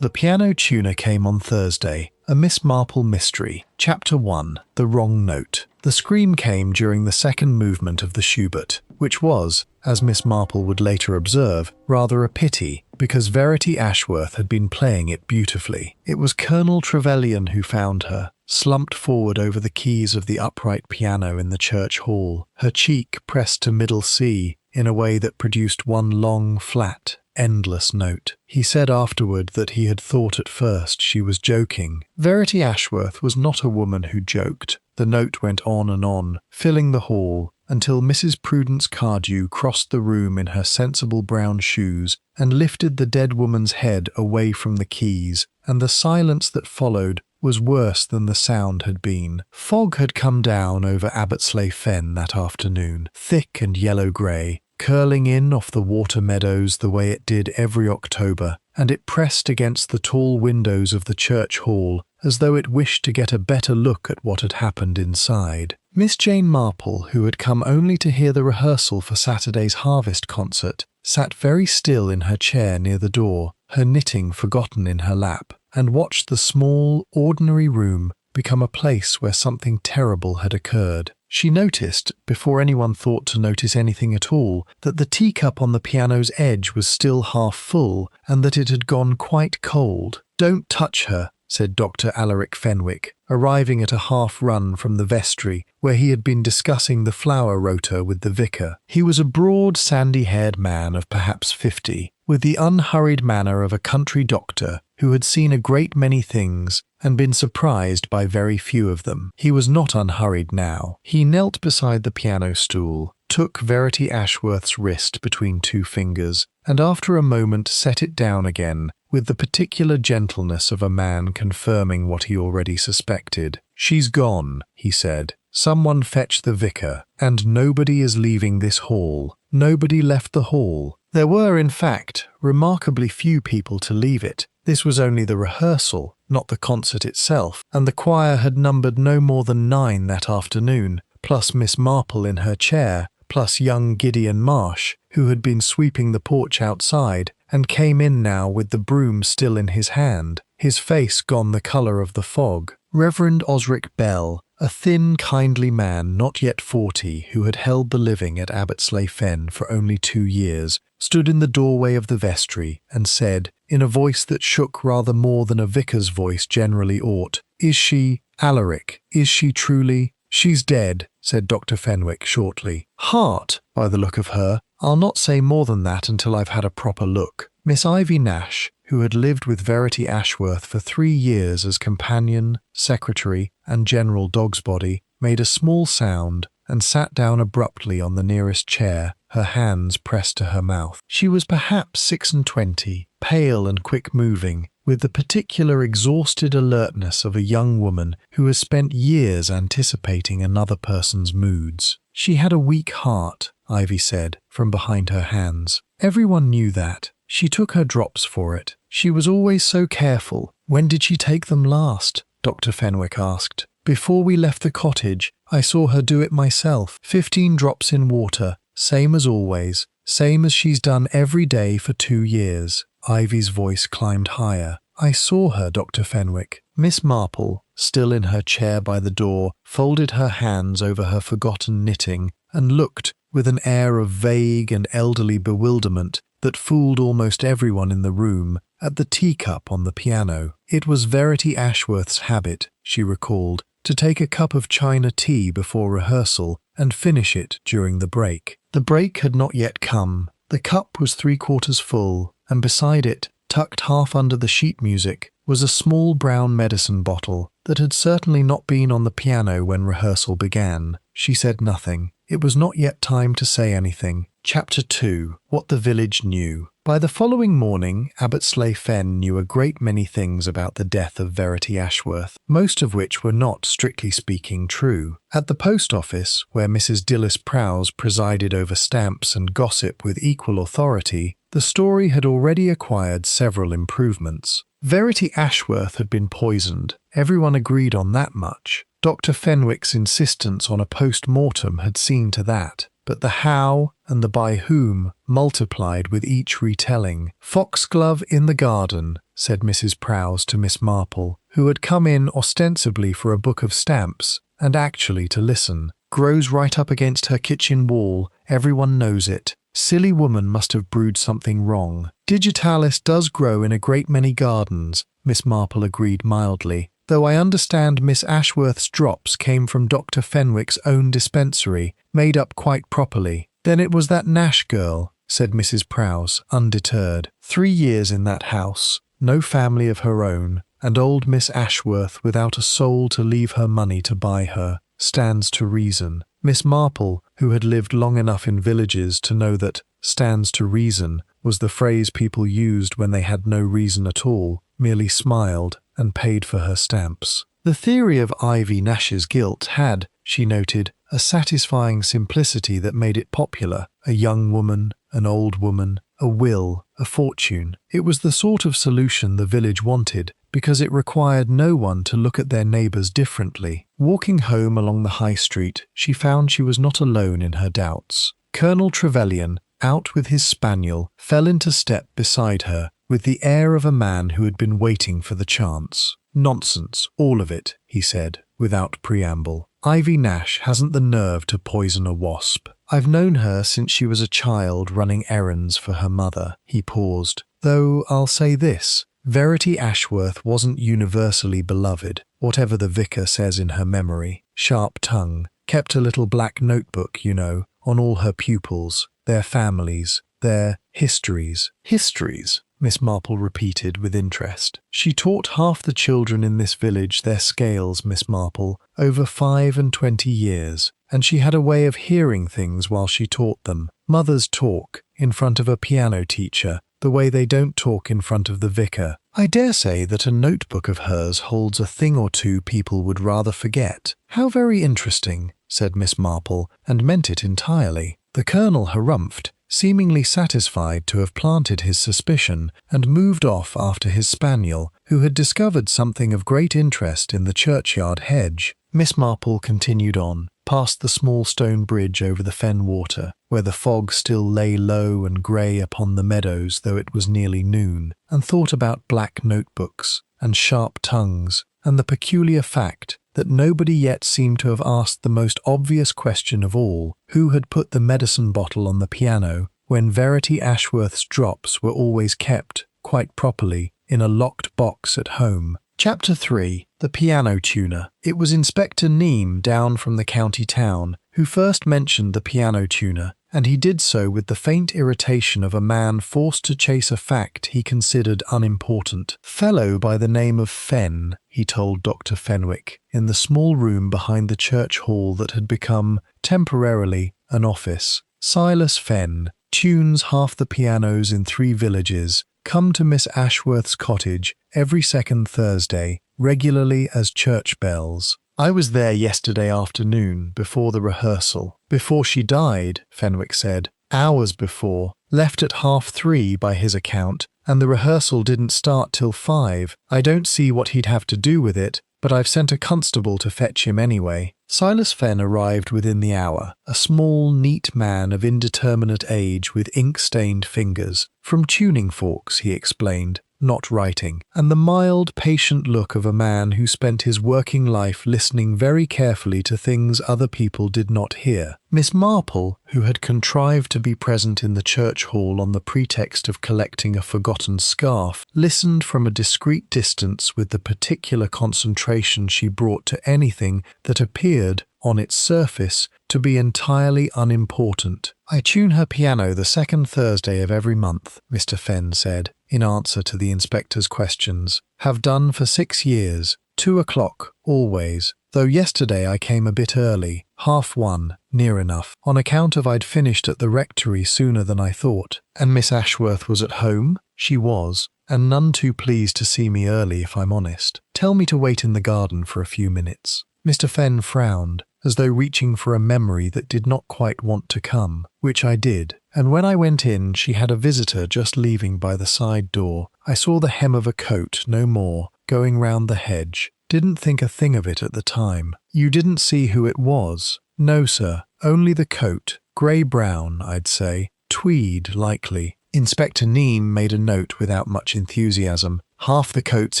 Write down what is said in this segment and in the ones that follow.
The Piano Tuner came on Thursday, a Miss Marple mystery. Chapter 1. The Wrong Note. The scream came during the second movement of the Schubert, which was, as Miss Marple would later observe, rather a pity, because Verity Ashworth had been playing it beautifully. It was Colonel Trevelyan who found her, slumped forward over the keys of the upright piano in the church hall, her cheek pressed to middle C in a way that produced one long, flat, endless note. He said afterward that he had thought at first she was joking. Verity Ashworth was not a woman who joked. The note went on, filling the hall, until Mrs. Prudence Cardew crossed the room in her sensible brown shoes and lifted the dead woman's head away from the keys, and the silence that followed was worse than the sound had been. Fog had come down over Abbotsleigh Fen that afternoon, thick and yellow-grey, curling in off the water meadows the way it did every October, and it pressed against the tall windows of the church hall as though it wished to get a better look at what had happened inside. Miss Jane Marple, who had come only to hear the rehearsal for Saturday's harvest concert, sat very still in her chair near the door, her knitting forgotten in her lap, and watched the small, ordinary room become a place where something terrible had occurred. She noticed, before anyone thought to notice anything at all, that the teacup on the piano's edge was still half full and that it had gone quite cold. "Don't touch her," said Dr. Alaric Fenwick, arriving at a half-run from the vestry, where he had been discussing the flower rota with the vicar. He was a broad, sandy-haired man of perhaps 50, with the unhurried manner of a country doctor who had seen a great many things and been surprised by very few of them. He was not unhurried now. He knelt beside the piano stool, took Verity Ashworth's wrist between two fingers, and after a moment set it down again, with the particular gentleness of a man confirming what he already suspected. "She's gone," he said. "Someone fetch the vicar, and nobody is leaving this hall." Nobody left the hall. There were, in fact, remarkably few people to leave it. This was only the rehearsal, not the concert itself, and the choir had numbered no more than 9 that afternoon, plus Miss Marple in her chair, plus young Gideon Marsh, who had been sweeping the porch outside, and came in now with the broom still in his hand, his face gone the colour of the fog. Reverend Osric Bell, a thin, kindly man not yet 40 who had held the living at Abbotsleigh Fen for only 2 years, stood in the doorway of the vestry and said, in a voice that shook rather more than a vicar's voice generally ought, "Is she, Alaric, is she truly?" "She's dead," said Dr. Fenwick shortly. "Heart, by the look of her. I'll not say more than that until I've had a proper look." Miss Ivy Nash, who had lived with Verity Ashworth for 3 years as companion, secretary, and general dog's body, made a small sound and sat down abruptly on the nearest chair, her hands pressed to her mouth. She was perhaps 26, pale and quick-moving, with the particular exhausted alertness of a young woman who has spent years anticipating another person's moods. "She had a weak heart," Ivy said, from behind her hands. "Everyone knew that. She took her drops for it. She was always so careful." "When did she take them last?" Dr. Fenwick asked. "Before we left the cottage, I saw her do it myself. 15 drops in water, same as always, same as she's done every day for 2 years. Ivy's voice climbed higher. "I saw her, Dr. Fenwick." Miss Marple, still in her chair by the door, folded her hands over her forgotten knitting and looked, with an air of vague and elderly bewilderment that fooled almost everyone in the room, at the teacup on the piano. It was Verity Ashworth's habit, she recalled, to take a cup of China tea before rehearsal and finish it during the break. The break had not yet come. The cup was 3/4 full, and beside it, tucked half under the sheet music, was a small brown medicine bottle that had certainly not been on the piano when rehearsal began. She said nothing. It was not yet time to say anything. Chapter 2. What the Village Knew. By the following morning, Abbotsleigh Fen knew a great many things about the death of Verity Ashworth, most of which were not, strictly speaking, true. At the post office, where Mrs. Dillis Prowse presided over stamps and gossip with equal authority, the story had already acquired several improvements. Verity Ashworth had been poisoned. Everyone agreed on that much. Dr. Fenwick's insistence on a post-mortem had seen to that. but the how and the by whom multiplied with each retelling. "Foxglove in the garden," said Mrs. Prowse to Miss Marple, who had come in ostensibly for a book of stamps and actually to listen. "Grows right up against her kitchen wall. Everyone knows it. Silly woman must have brewed something wrong." "Digitalis does grow in a great many gardens," Miss Marple agreed mildly, "though I understand Miss Ashworth's drops came from Dr. Fenwick's own dispensary, made up quite properly." "Then it was that Nash girl," said Mrs. Prowse, undeterred. 3 years in that house, no family of her own, and old Miss Ashworth without a soul to leave her money to buy her. Stands to reason." Miss Marple, who had lived long enough in villages to know that "stands to reason" was the phrase people used when they had no reason at all, merely smiled and paid for her stamps. The theory of Ivy Nash's guilt had, she noted, a satisfying simplicity that made it popular. A young woman, an old woman, a will, a fortune. It was the sort of solution the village wanted, because it required no one to look at their neighbours differently. Walking home along the high street, she found she was not alone in her doubts. Colonel Trevelyan, out with his spaniel, fell into step beside her, with the air of a man who had been waiting for the chance. "Nonsense, all of it," he said, without preamble. "Ivy Nash hasn't the nerve to poison a wasp. I've known her since she was a child running errands for her mother." He paused. "Though I'll say this, Verity Ashworth wasn't universally beloved, whatever the vicar says in her memory. Sharp tongue. Kept a little black notebook, you know, on all her pupils, their families, their histories." "Histories?" Miss Marple repeated with interest. "She taught half the children in this village their scales, Miss Marple, over 25 years, and she had a way of hearing things while she taught them. Mothers talk in front of a piano teacher, the way they don't talk in front of the vicar. I dare say that a notebook of hers holds a thing or two people would rather forget." "How very interesting," said Miss Marple, and meant it entirely. The Colonel harumphed, seemingly satisfied to have planted his suspicion, and moved off after his spaniel, who had discovered something of great interest in the churchyard hedge. Miss Marple continued on, past the small stone bridge over the fen water, where the fog still lay low and grey upon the meadows though it was nearly noon, and thought about black notebooks, and sharp tongues, and the peculiar fact that nobody yet seemed to have asked the most obvious question of all: who had put the medicine bottle on the piano when Verity Ashworth's drops were always kept, quite properly, in a locked box at home. Chapter 3. The Piano Tuner. It was Inspector Neame down from the county town who first mentioned the piano tuner, and he did so with the faint irritation of a man forced to chase a fact he considered unimportant. "Fellow by the name of Fenn," he told Dr. Fenwick, in the small room behind the church hall that had become, temporarily, an office. "Silas Fenn, tunes half the pianos in 3 villages, come to Miss Ashworth's cottage every second Thursday, regularly as church bells. I was there yesterday afternoon, before the rehearsal. Before she died," Fenwick said. "Hours before. Left at 3:30 by his account, and the rehearsal didn't start till 5. I don't see what he'd have to do with it, but I've sent a constable to fetch him anyway." Silas Fenn arrived within the hour, a small, neat man of indeterminate age with ink-stained fingers. "From tuning forks," he explained, not writing, and the mild, patient look of a man who spent his working life listening very carefully to things other people did not hear. Miss Marple, who had contrived to be present in the church hall on the pretext of collecting a forgotten scarf, listened from a discreet distance with the particular concentration she brought to anything that appeared, on its surface, to be entirely unimportant. "I tune her piano the second Thursday of every month," Mr. Fenn said, in answer to the inspector's questions. "Have done for 6 years. 2 o'clock, always. Though yesterday I came a bit early, 1:30, near enough, on account of I'd finished at the rectory sooner than I thought." "And Miss Ashworth was at home?" "She was, and none too pleased to see me early, if I'm honest. Tell me to wait in the garden for a few minutes." Mr. Fenn frowned, as though reaching for a memory that did not quite want to come, which I did, and when I went in she had a visitor just leaving by the side door. I saw the hem of a coat, no more, going round the hedge. Didn't think a thing of it at the time." "You didn't see who it was?" "No, sir, only the coat. Grey-brown, I'd say. Tweed, likely. Inspector Neame made a note without much enthusiasm. Half the coats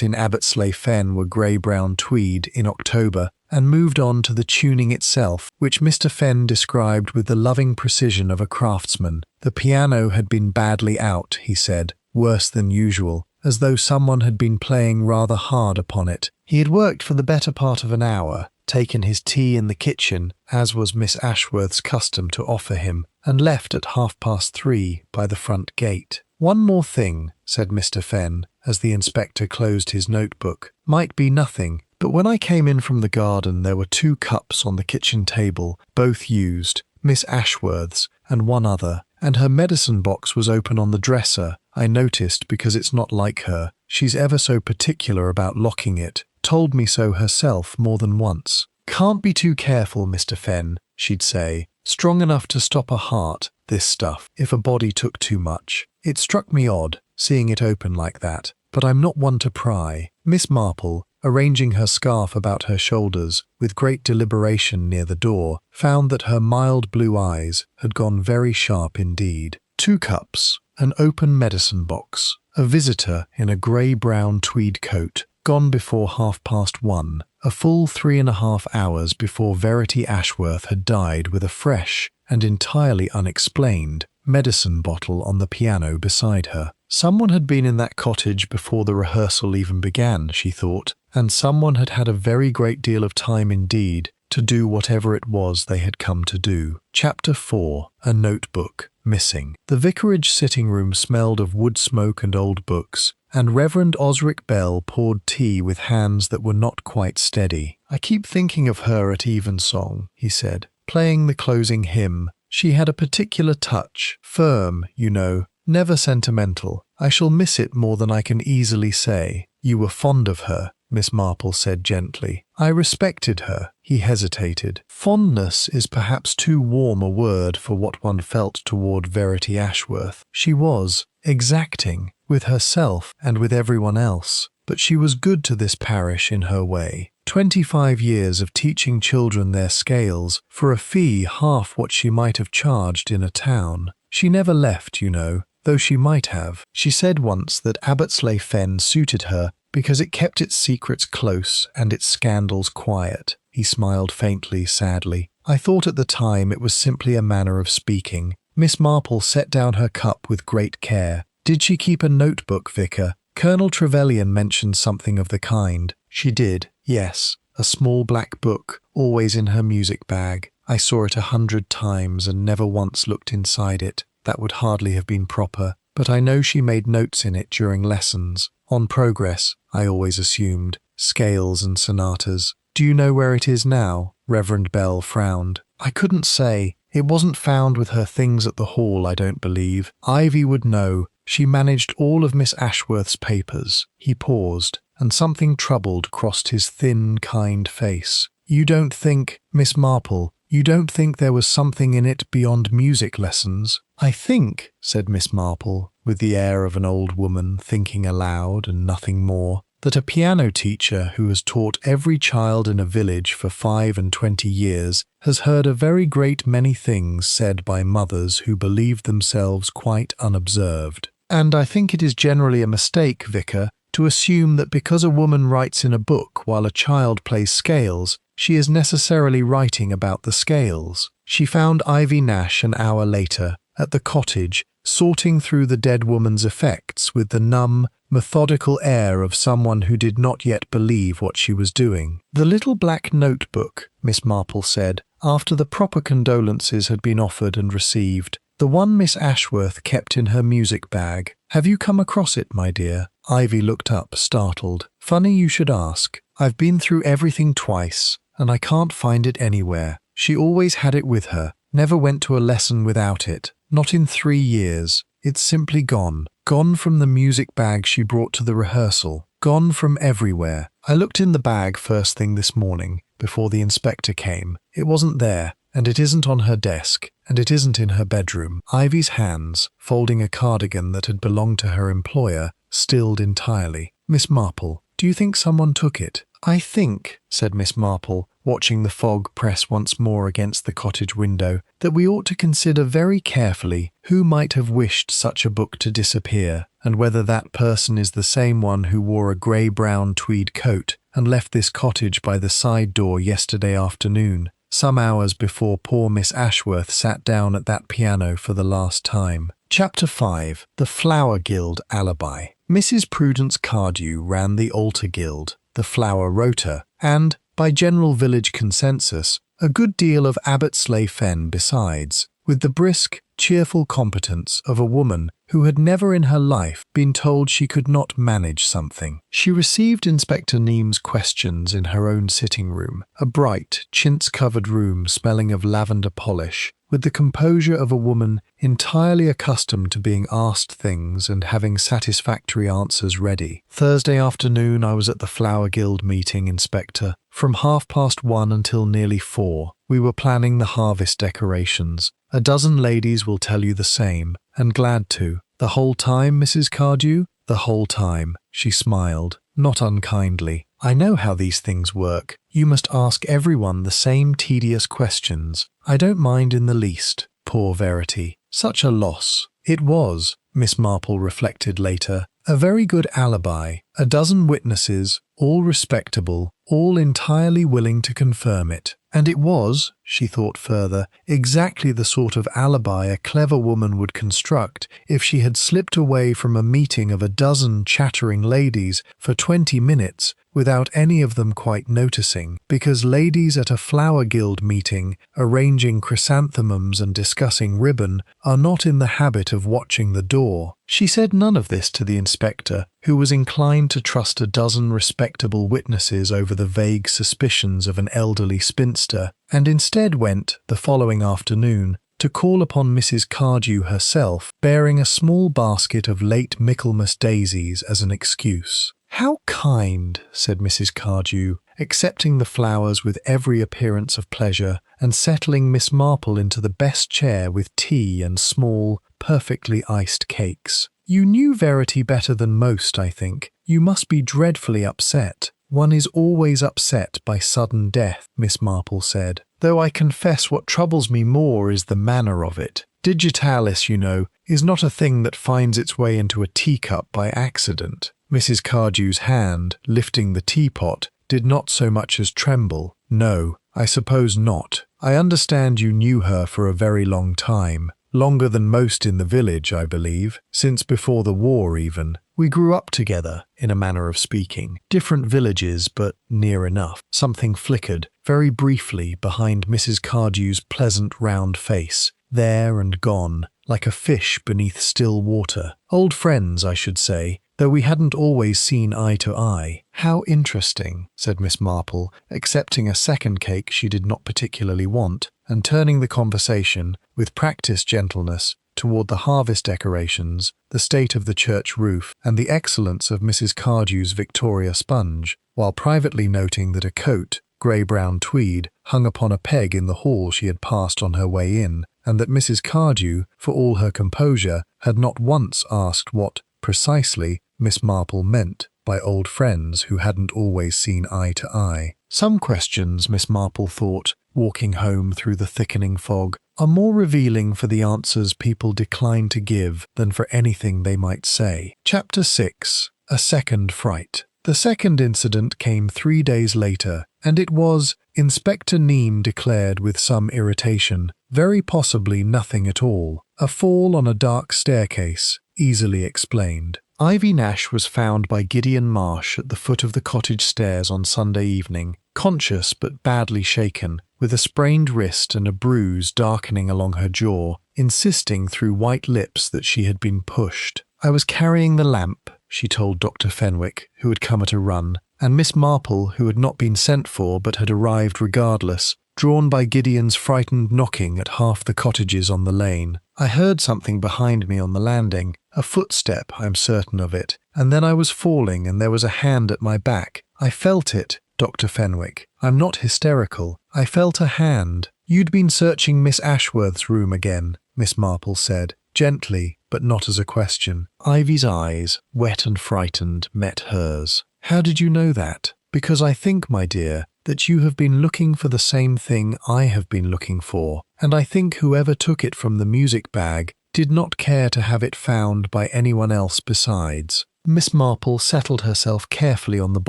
in Abbotsleigh Fen were grey-brown tweed in October, and moved on to the tuning itself, which Mr. Fenn described with the loving precision of a craftsman. The piano had been badly out, he said, worse than usual, as though someone had been playing rather hard upon it. He had worked for the better part of an hour, taken his tea in the kitchen, as was Miss Ashworth's custom to offer him, and left at 3:30 by the front gate. "One more thing," said Mr. Fenn, as the inspector closed his notebook. "Might be nothing, but when I came in from the garden there were 2 cups on the kitchen table, both used, Miss Ashworth's and one other, and her medicine box was open on the dresser. I noticed because it's not like her. She's ever so particular about locking it. Told me so herself more than once. 'Can't be too careful, Mr. Fenn,' she'd say. 'Strong enough to stop a heart, this stuff, if a body took too much.' It struck me odd, seeing it open like that, but I'm not one to pry." Miss Marple, arranging her scarf about her shoulders with great deliberation near the door, found that her mild blue eyes had gone very sharp indeed. 2 cups, an open medicine box, a visitor in a grey-brown tweed coat, gone before 1:30, a full 3.5 hours before Verity Ashworth had died, with a fresh and entirely unexplained medicine bottle on the piano beside her. Someone had been in that cottage before the rehearsal even began, she thought, and someone had had a very great deal of time indeed to do whatever it was they had come to do. Chapter 4. A notebook missing. The vicarage sitting-room smelled of wood smoke and old books, and Reverend Osric Bell poured tea with hands that were not quite steady. "I keep thinking of her at evensong," he said, playing the closing hymn. "She had a particular touch, firm, you know, never sentimental. I shall miss it more than I can easily say." "You were fond of her," Miss Marple said gently. "I respected her." He hesitated. Fondness is perhaps too warm a word for what one felt toward Verity Ashworth. She was exacting with herself and with everyone else, but she was good to this parish in her way. 25 years of teaching children their scales for a fee half what she might have charged in a town. She never left, you know, though she might have. She said once that Abbotsleigh Fen suited her because it kept its secrets close and its scandals quiet. He smiled faintly, sadly. "I thought at the time it was simply a manner of speaking." Miss Marple set down her cup with great care. "Did she keep a notebook, Vicar? Colonel Trevelyan mentioned something of the kind." "She did, yes. A small black book, always in her music bag. I saw it 100 times and never once looked inside it. That would hardly have been proper, but I know she made notes in it during lessons. On progress, I always assumed. Scales and sonatas. Do you know where it is now?" Reverend Bell frowned. "I couldn't say. It wasn't found with her things at the hall, I don't believe. Ivy would know. She managed all of Miss Ashworth's papers." He paused, and something troubled crossed his thin, kind face. "You don't think, Miss Marple, you don't think there was something in it beyond music lessons?" "I think," said Miss Marple, with the air of an old woman thinking aloud and nothing more, "that a piano teacher who has taught every child in a village for 25 years has heard a very great many things said by mothers who believed themselves quite unobserved. And I think it is generally a mistake, Vicar, to assume that because a woman writes in a book while a child plays scales, she is necessarily writing about the scales." She found Ivy Nash an hour later, at the cottage, sorting through the dead woman's effects with the numb, methodical air of someone who did not yet believe what she was doing. "The little black notebook," Miss Marple said, after the proper condolences had been offered and received. "The one Miss Ashworth kept in her music bag. Have you come across it, my dear?" Ivy looked up, startled. "Funny you should ask. I've been through everything twice, and I can't find it anywhere. She always had it with her, never went to a lesson without it. Not in 3 years. It's simply gone. Gone from the music bag she brought to the rehearsal. Gone from everywhere. I looked in the bag first thing this morning, before the inspector came. It wasn't there, and it isn't on her desk, and it isn't in her bedroom." Ivy's hands, folding a cardigan that had belonged to her employer, stilled entirely. "Miss Marple, do you think someone took it?" "I think," said Miss Marple, watching the fog press once more against the cottage window, that we ought to consider very carefully who might have wished such a book to disappear, and whether that person is the same one who wore a grey-brown tweed coat and left this cottage by the side door yesterday afternoon, some hours before poor Miss Ashworth sat down at that piano for the last time. Chapter 5. The Flower Guild Alibi. Mrs. Prudence Cardew ran the Altar Guild, the Flower Rota, and, by general village consensus, a good deal of Abbotsleigh Fen besides, with the brisk, cheerful competence of a woman who had never in her life been told she could not manage something. She received Inspector Neame's questions in her own sitting room, a bright, chintz-covered room smelling of lavender polish, with the composure of a woman entirely accustomed to being asked things and having satisfactory answers ready. Thursday afternoon I was at the Flower Guild meeting, Inspector. From 1:30 until nearly 4, we were planning the harvest decorations. A dozen ladies will tell you the same, and glad to. The whole time, Mrs. Cardew? The whole time, she smiled, not unkindly. I know how these things work. You must ask everyone the same tedious questions. I don't mind in the least. Poor Verity. Such a loss. It was, Miss Marple reflected later, a very good alibi. A dozen witnesses, all respectable, all entirely willing to confirm it. And it was, she thought further, exactly the sort of alibi a clever woman would construct if she had slipped away from a meeting of a dozen chattering ladies for 20 minutes without any of them quite noticing, because ladies at a flower guild meeting, arranging chrysanthemums and discussing ribbon, are not in the habit of watching the door. She said none of this to the inspector, who was inclined to trust a dozen respectable witnesses over the vague suspicions of an elderly spinster, and instead went, the following afternoon, to call upon Mrs. Cardew herself, bearing a small basket of late Michaelmas daisies as an excuse. "How kind," said Mrs. Cardew, accepting the flowers with every appearance of pleasure and settling Miss Marple into the best chair with tea and small, perfectly iced cakes. "You knew Verity better than most, I think. You must be dreadfully upset." "One is always upset by sudden death," Miss Marple said, "though I confess what troubles me more is the manner of it. Digitalis, you know, is not a thing that finds its way into a teacup by accident." Mrs. Cardew's hand, lifting the teapot, did not so much as tremble. "No, I suppose not. I understand you knew her for a very long time. Longer than most in the village, I believe, since before the war even. We grew up together, in a manner of speaking. Different villages, but near enough." Something flickered, very briefly, behind Mrs. Cardew's pleasant round face, there and gone, like a fish beneath still water. "Old friends, I should say, though we hadn't always seen eye to eye." "How interesting," said Miss Marple, accepting a second cake she did not particularly want, and turning the conversation, with practised gentleness, toward the harvest decorations, the state of the church roof, and the excellence of Mrs. Cardew's Victoria sponge, while privately noting that a coat, grey-brown tweed, hung upon a peg in the hall she had passed on her way in, and that Mrs. Cardew, for all her composure, had not once asked what, precisely, Miss Marple meant by old friends who hadn't always seen eye to eye. Some questions, Miss Marple thought, walking home through the thickening fog, are more revealing for the answers people decline to give than for anything they might say. Chapter 6. A Second Fright. The second incident came 3 days later, and it was, Inspector Neame declared with some irritation, very possibly nothing at all. A fall on a dark staircase, easily explained. Ivy Nash was found by Gideon Marsh at the foot of the cottage stairs on Sunday evening, conscious but badly shaken, with a sprained wrist and a bruise darkening along her jaw, insisting through white lips that she had been pushed. "I was carrying the lamp," she told Dr. Fenwick, who had come at a run, and Miss Marple, who had not been sent for but had arrived regardless, drawn by Gideon's frightened knocking at half the cottages on the lane. "I heard something behind me on the landing, a footstep, I'm certain of it, and then I was falling and there was a hand at my back. I felt it, Dr. Fenwick. I'm not hysterical. I felt a hand." "You'd been searching Miss Ashworth's room again," Miss Marple said, gently, but not as a question. Ivy's eyes, wet and frightened, met hers. "How did you know that?" "Because I think, my dear, that you have been looking for the same thing I have been looking for, and I think whoever took it from the music bag did not care to have it found by anyone else besides." Miss Marple settled herself carefully on the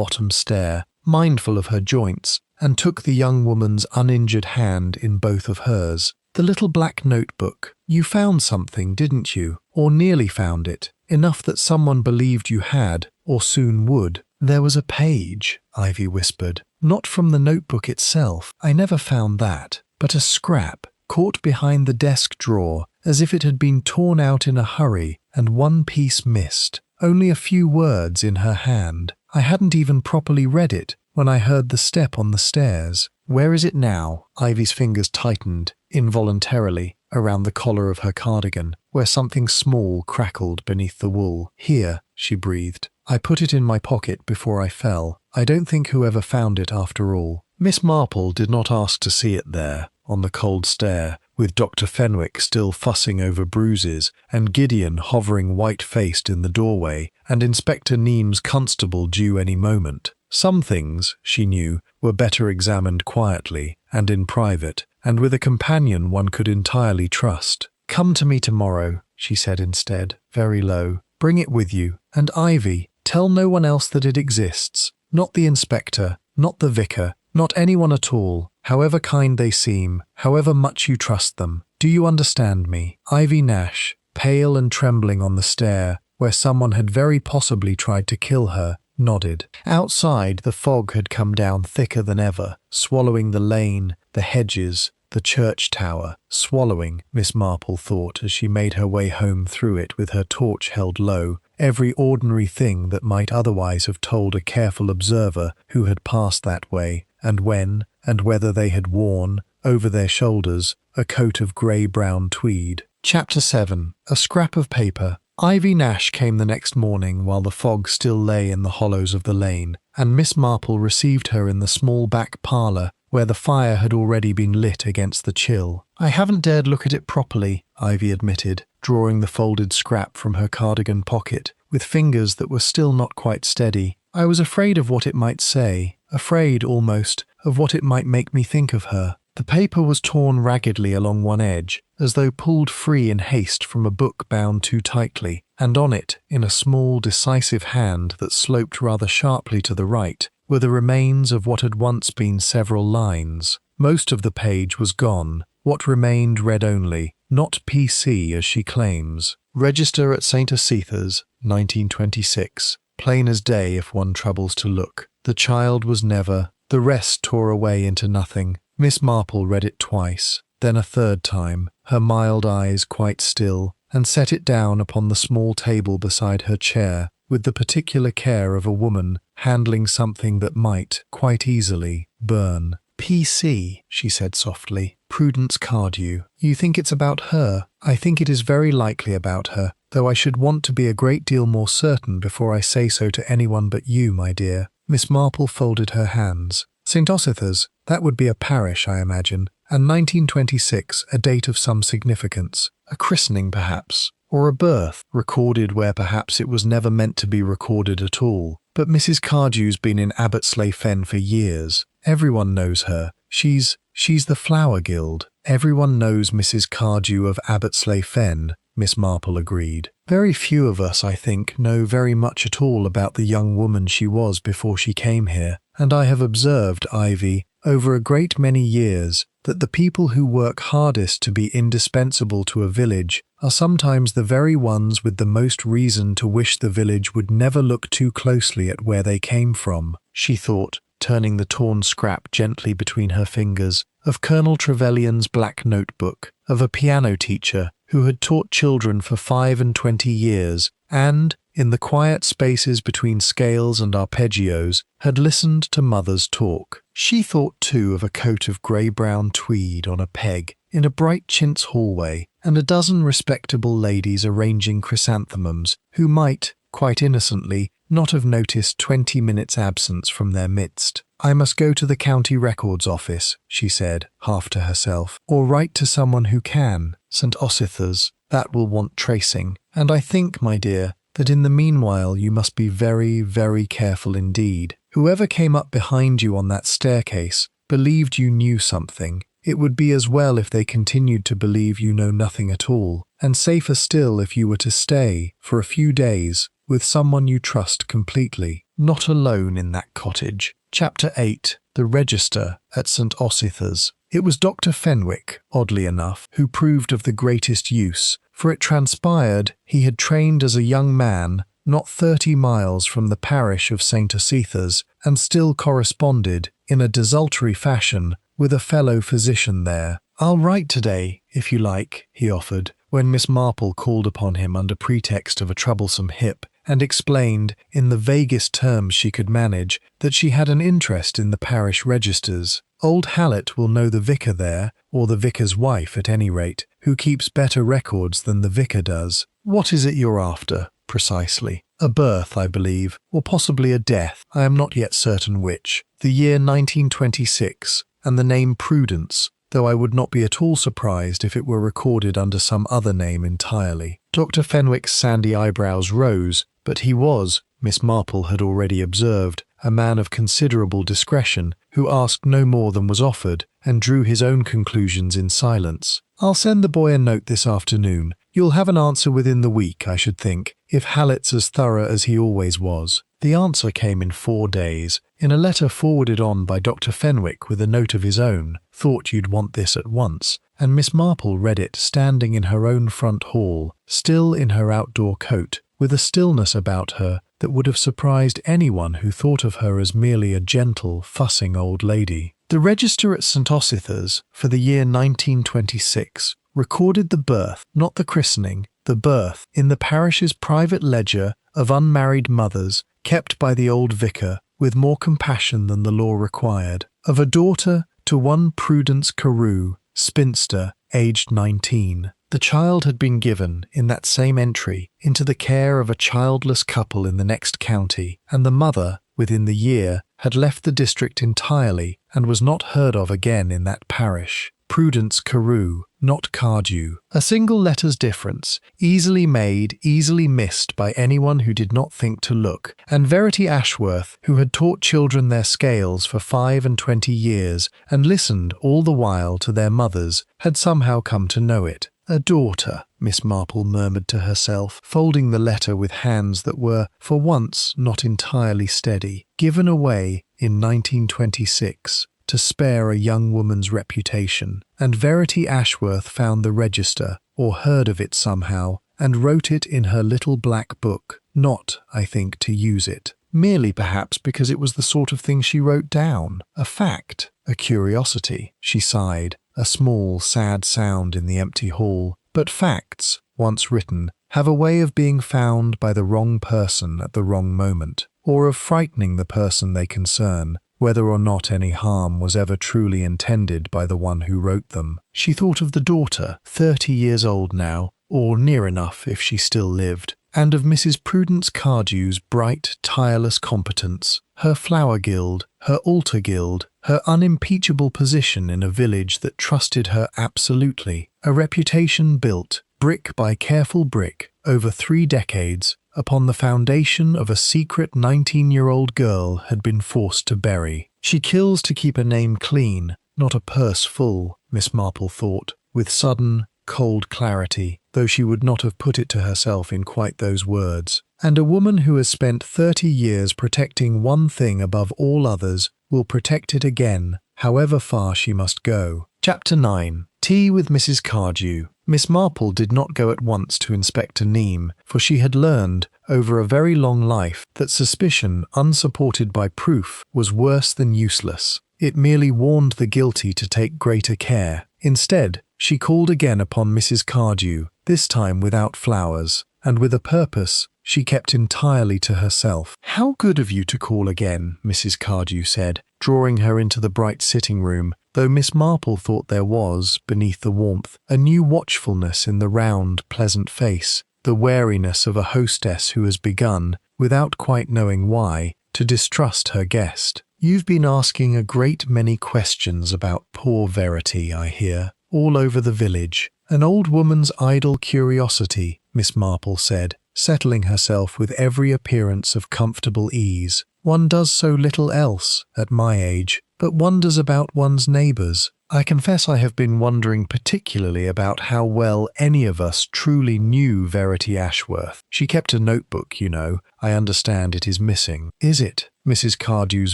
bottom stair, mindful of her joints, and took the young woman's uninjured hand in both of hers. "The little black notebook. You found something, didn't you? Or nearly found it. Enough that someone believed you had, or soon would." "There was a page," Ivy whispered. "Not from the notebook itself. I never found that. But a scrap, caught behind the desk drawer, as if it had been torn out in a hurry, and one piece missed. Only a few words in her hand. I hadn't even properly read it when I heard the step on the stairs." "Where is it now?" Ivy's fingers tightened, involuntarily, around the collar of her cardigan, where something small crackled beneath the wool. "Here," she breathed. "I put it in my pocket before I fell. I don't think whoever found it after all." Miss Marple did not ask to see it there, on the cold stair, with Dr. Fenwick still fussing over bruises, and Gideon hovering white-faced in the doorway, and Inspector Neame's constable due any moment. Some things, she knew, were better examined quietly, and in private, and with a companion one could entirely trust. "Come to me tomorrow," she said instead, very low. "Bring it with you. And Ivy, tell no one else that it exists. Not the inspector, not the vicar, not anyone at all, however kind they seem, however much you trust them. Do you understand me?" Ivy Nash, pale and trembling on the stair, where someone had very possibly tried to kill her, nodded. Outside, the fog had come down thicker than ever, swallowing the lane, the hedges, the church tower, swallowing, Miss Marple thought as she made her way home through it with her torch held low, every ordinary thing that might otherwise have told a careful observer who had passed that way, and when, and whether they had worn, over their shoulders, a coat of grey-brown tweed. Chapter 7. A Scrap of Paper. Ivy Nash came the next morning while the fog still lay in the hollows of the lane, and Miss Marple received her in the small back parlour where the fire had already been lit against the chill. "I haven't dared look at it properly," Ivy admitted, drawing the folded scrap from her cardigan pocket, with fingers that were still not quite steady. "I was afraid of what it might say, afraid, almost, of what it might make me think of her." The paper was torn raggedly along one edge, as though pulled free in haste from a book bound too tightly, and on it, in a small, decisive hand that sloped rather sharply to the right, were the remains of what had once been several lines. Most of the page was gone. What remained read only, "Not PC as she claims. Register at St. Asitha's, 1926. Plain as day if one troubles to look. The child was never." The rest tore away into nothing. Miss Marple read it twice, then a third time, her mild eyes quite still, and set it down upon the small table beside her chair, with the particular care of a woman handling something that might, quite easily, burn. "PC," she said softly. "Prudence Cardew. You think it's about her? I think it is very likely about her, though I should want to be a great deal more certain before I say so to anyone but you, my dear." Miss Marple folded her hands. "St. Asitha's, that would be a parish, I imagine, and 1926, a date of some significance. A christening, perhaps, or a birth, recorded where perhaps it was never meant to be recorded at all. But Mrs. Cardew's been in Abbotsleigh Fen for years. Everyone knows her. She's the Flower Guild. Everyone knows Mrs. Cardew of Abbotsleigh Fen," Miss Marple agreed. "Very few of us, I think, know very much at all about the young woman she was before she came here, and I have observed, Ivy, over a great many years, that the people who work hardest to be indispensable to a village are sometimes the very ones with the most reason to wish the village would never look too closely at where they came from," she thought, turning the torn scrap gently between her fingers, of Colonel Trevelyan's black notebook, of a piano teacher who had taught children for 25 years, and, in the quiet spaces between scales and arpeggios, had listened to mothers talk. She thought too of a coat of grey-brown tweed on a peg in a bright chintz hallway, and a dozen respectable ladies arranging chrysanthemums who might, quite innocently, not have noticed 20 minutes' absence from their midst. "I must go to the county records office," she said, half to herself, "or write to someone who can. St. Asitha's, that will want tracing. And I think, my dear, that in the meanwhile you must be very, very careful indeed. Whoever came up behind you on that staircase believed you knew something. It would be as well if they continued to believe you know nothing at all, and safer still if you were to stay, for a few days, with someone you trust completely, not alone in that cottage. Chapter 8. The Register at St. Osythers. It was Dr. Fenwick, oddly enough, who proved of the greatest use, for it transpired he had trained as a young man not 30 miles from the parish of St. Osythers, and still corresponded, in a desultory fashion, with a fellow physician there. "I'll write today, if you like," he offered, when Miss Marple called upon him under pretext of a troublesome hip, and explained, in the vaguest terms she could manage, that she had an interest in the parish registers. "Old Hallett will know the vicar there, or the vicar's wife at any rate, who keeps better records than the vicar does. What is it you're after, precisely?" "A birth, I believe, or possibly a death. I am not yet certain which. The year 1926, and the name Prudence, though I would not be at all surprised if it were recorded under some other name entirely." Dr. Fenwick's sandy eyebrows rose, but he was, Miss Marple had already observed, a man of considerable discretion, who asked no more than was offered, and drew his own conclusions in silence. "I'll send the boy a note this afternoon. You'll have an answer within the week, I should think, if Hallett's as thorough as he always was." The answer came in 4 days, in a letter forwarded on by Dr. Fenwick with a note of his own. "Thought you'd want this at once," and Miss Marple read it standing in her own front hall, still in her outdoor coat, with a stillness about her that would have surprised anyone who thought of her as merely a gentle, fussing old lady. The Register at St. Osythers for the year 1926 recorded the birth, not the christening, the birth, in the parish's private ledger of unmarried mothers, kept by the old vicar, with more compassion than the law required, of a daughter to one Prudence Carew, spinster, aged 19. The child had been given, in that same entry, into the care of a childless couple in the next county, and the mother, within the year, had left the district entirely and was not heard of again in that parish. Prudence Carew, not Cardew. A single letter's difference, easily made, easily missed by anyone who did not think to look, and Verity Ashworth, who had taught children their scales for 25 years and listened all the while to their mothers, had somehow come to know it. "A daughter," Miss Marple murmured to herself, folding the letter with hands that were, for once, not entirely steady. "Given away in 1926. To spare a young woman's reputation, and Verity Ashworth found the register, or heard of it somehow, and wrote it in her little black book, not, I think, to use it, merely perhaps because it was the sort of thing she wrote down, a fact, a curiosity." She sighed, a small, sad sound in the empty hall. But facts, once written, have a way of being found by the wrong person at the wrong moment, or of frightening the person they concern, whether or not any harm was ever truly intended by the one who wrote them. She thought of the daughter, 30 years old now, or near enough if she still lived, and of Mrs. Prudence Cardew's bright, tireless competence, her flower guild, her altar guild, her unimpeachable position in a village that trusted her absolutely, a reputation built, brick by careful brick, over 3 decades, upon the foundation of a secret 19-year-old girl had been forced to bury. She kills to keep a name clean, not a purse full, Miss Marple thought, with sudden, cold clarity, though she would not have put it to herself in quite those words. And a woman who has spent 30 years protecting one thing above all others will protect it again, however far she must go. Chapter 9. Tea with Mrs. Cardew. Miss Marple did not go at once to Inspector Neame, for she had learned, over a very long life, that suspicion, unsupported by proof, was worse than useless. It merely warned the guilty to take greater care. Instead, she called again upon Mrs. Cardew, this time without flowers, and with a purpose she kept entirely to herself. "How good of you to call again," Mrs. Cardew said, drawing her into the bright sitting-room, though Miss Marple thought there was, beneath the warmth, a new watchfulness in the round, pleasant face, the wariness of a hostess who has begun, without quite knowing why, to distrust her guest. "You've been asking a great many questions about poor Verity, I hear, all over the village. An old woman's idle curiosity," Miss Marple said, settling herself with every appearance of comfortable ease. One does so little else, at my age, but wonders about one's neighbours. I confess I have been wondering particularly about how well any of us truly knew Verity Ashworth. She kept a notebook, you know. I understand it is missing. Is it? Mrs. Cardew's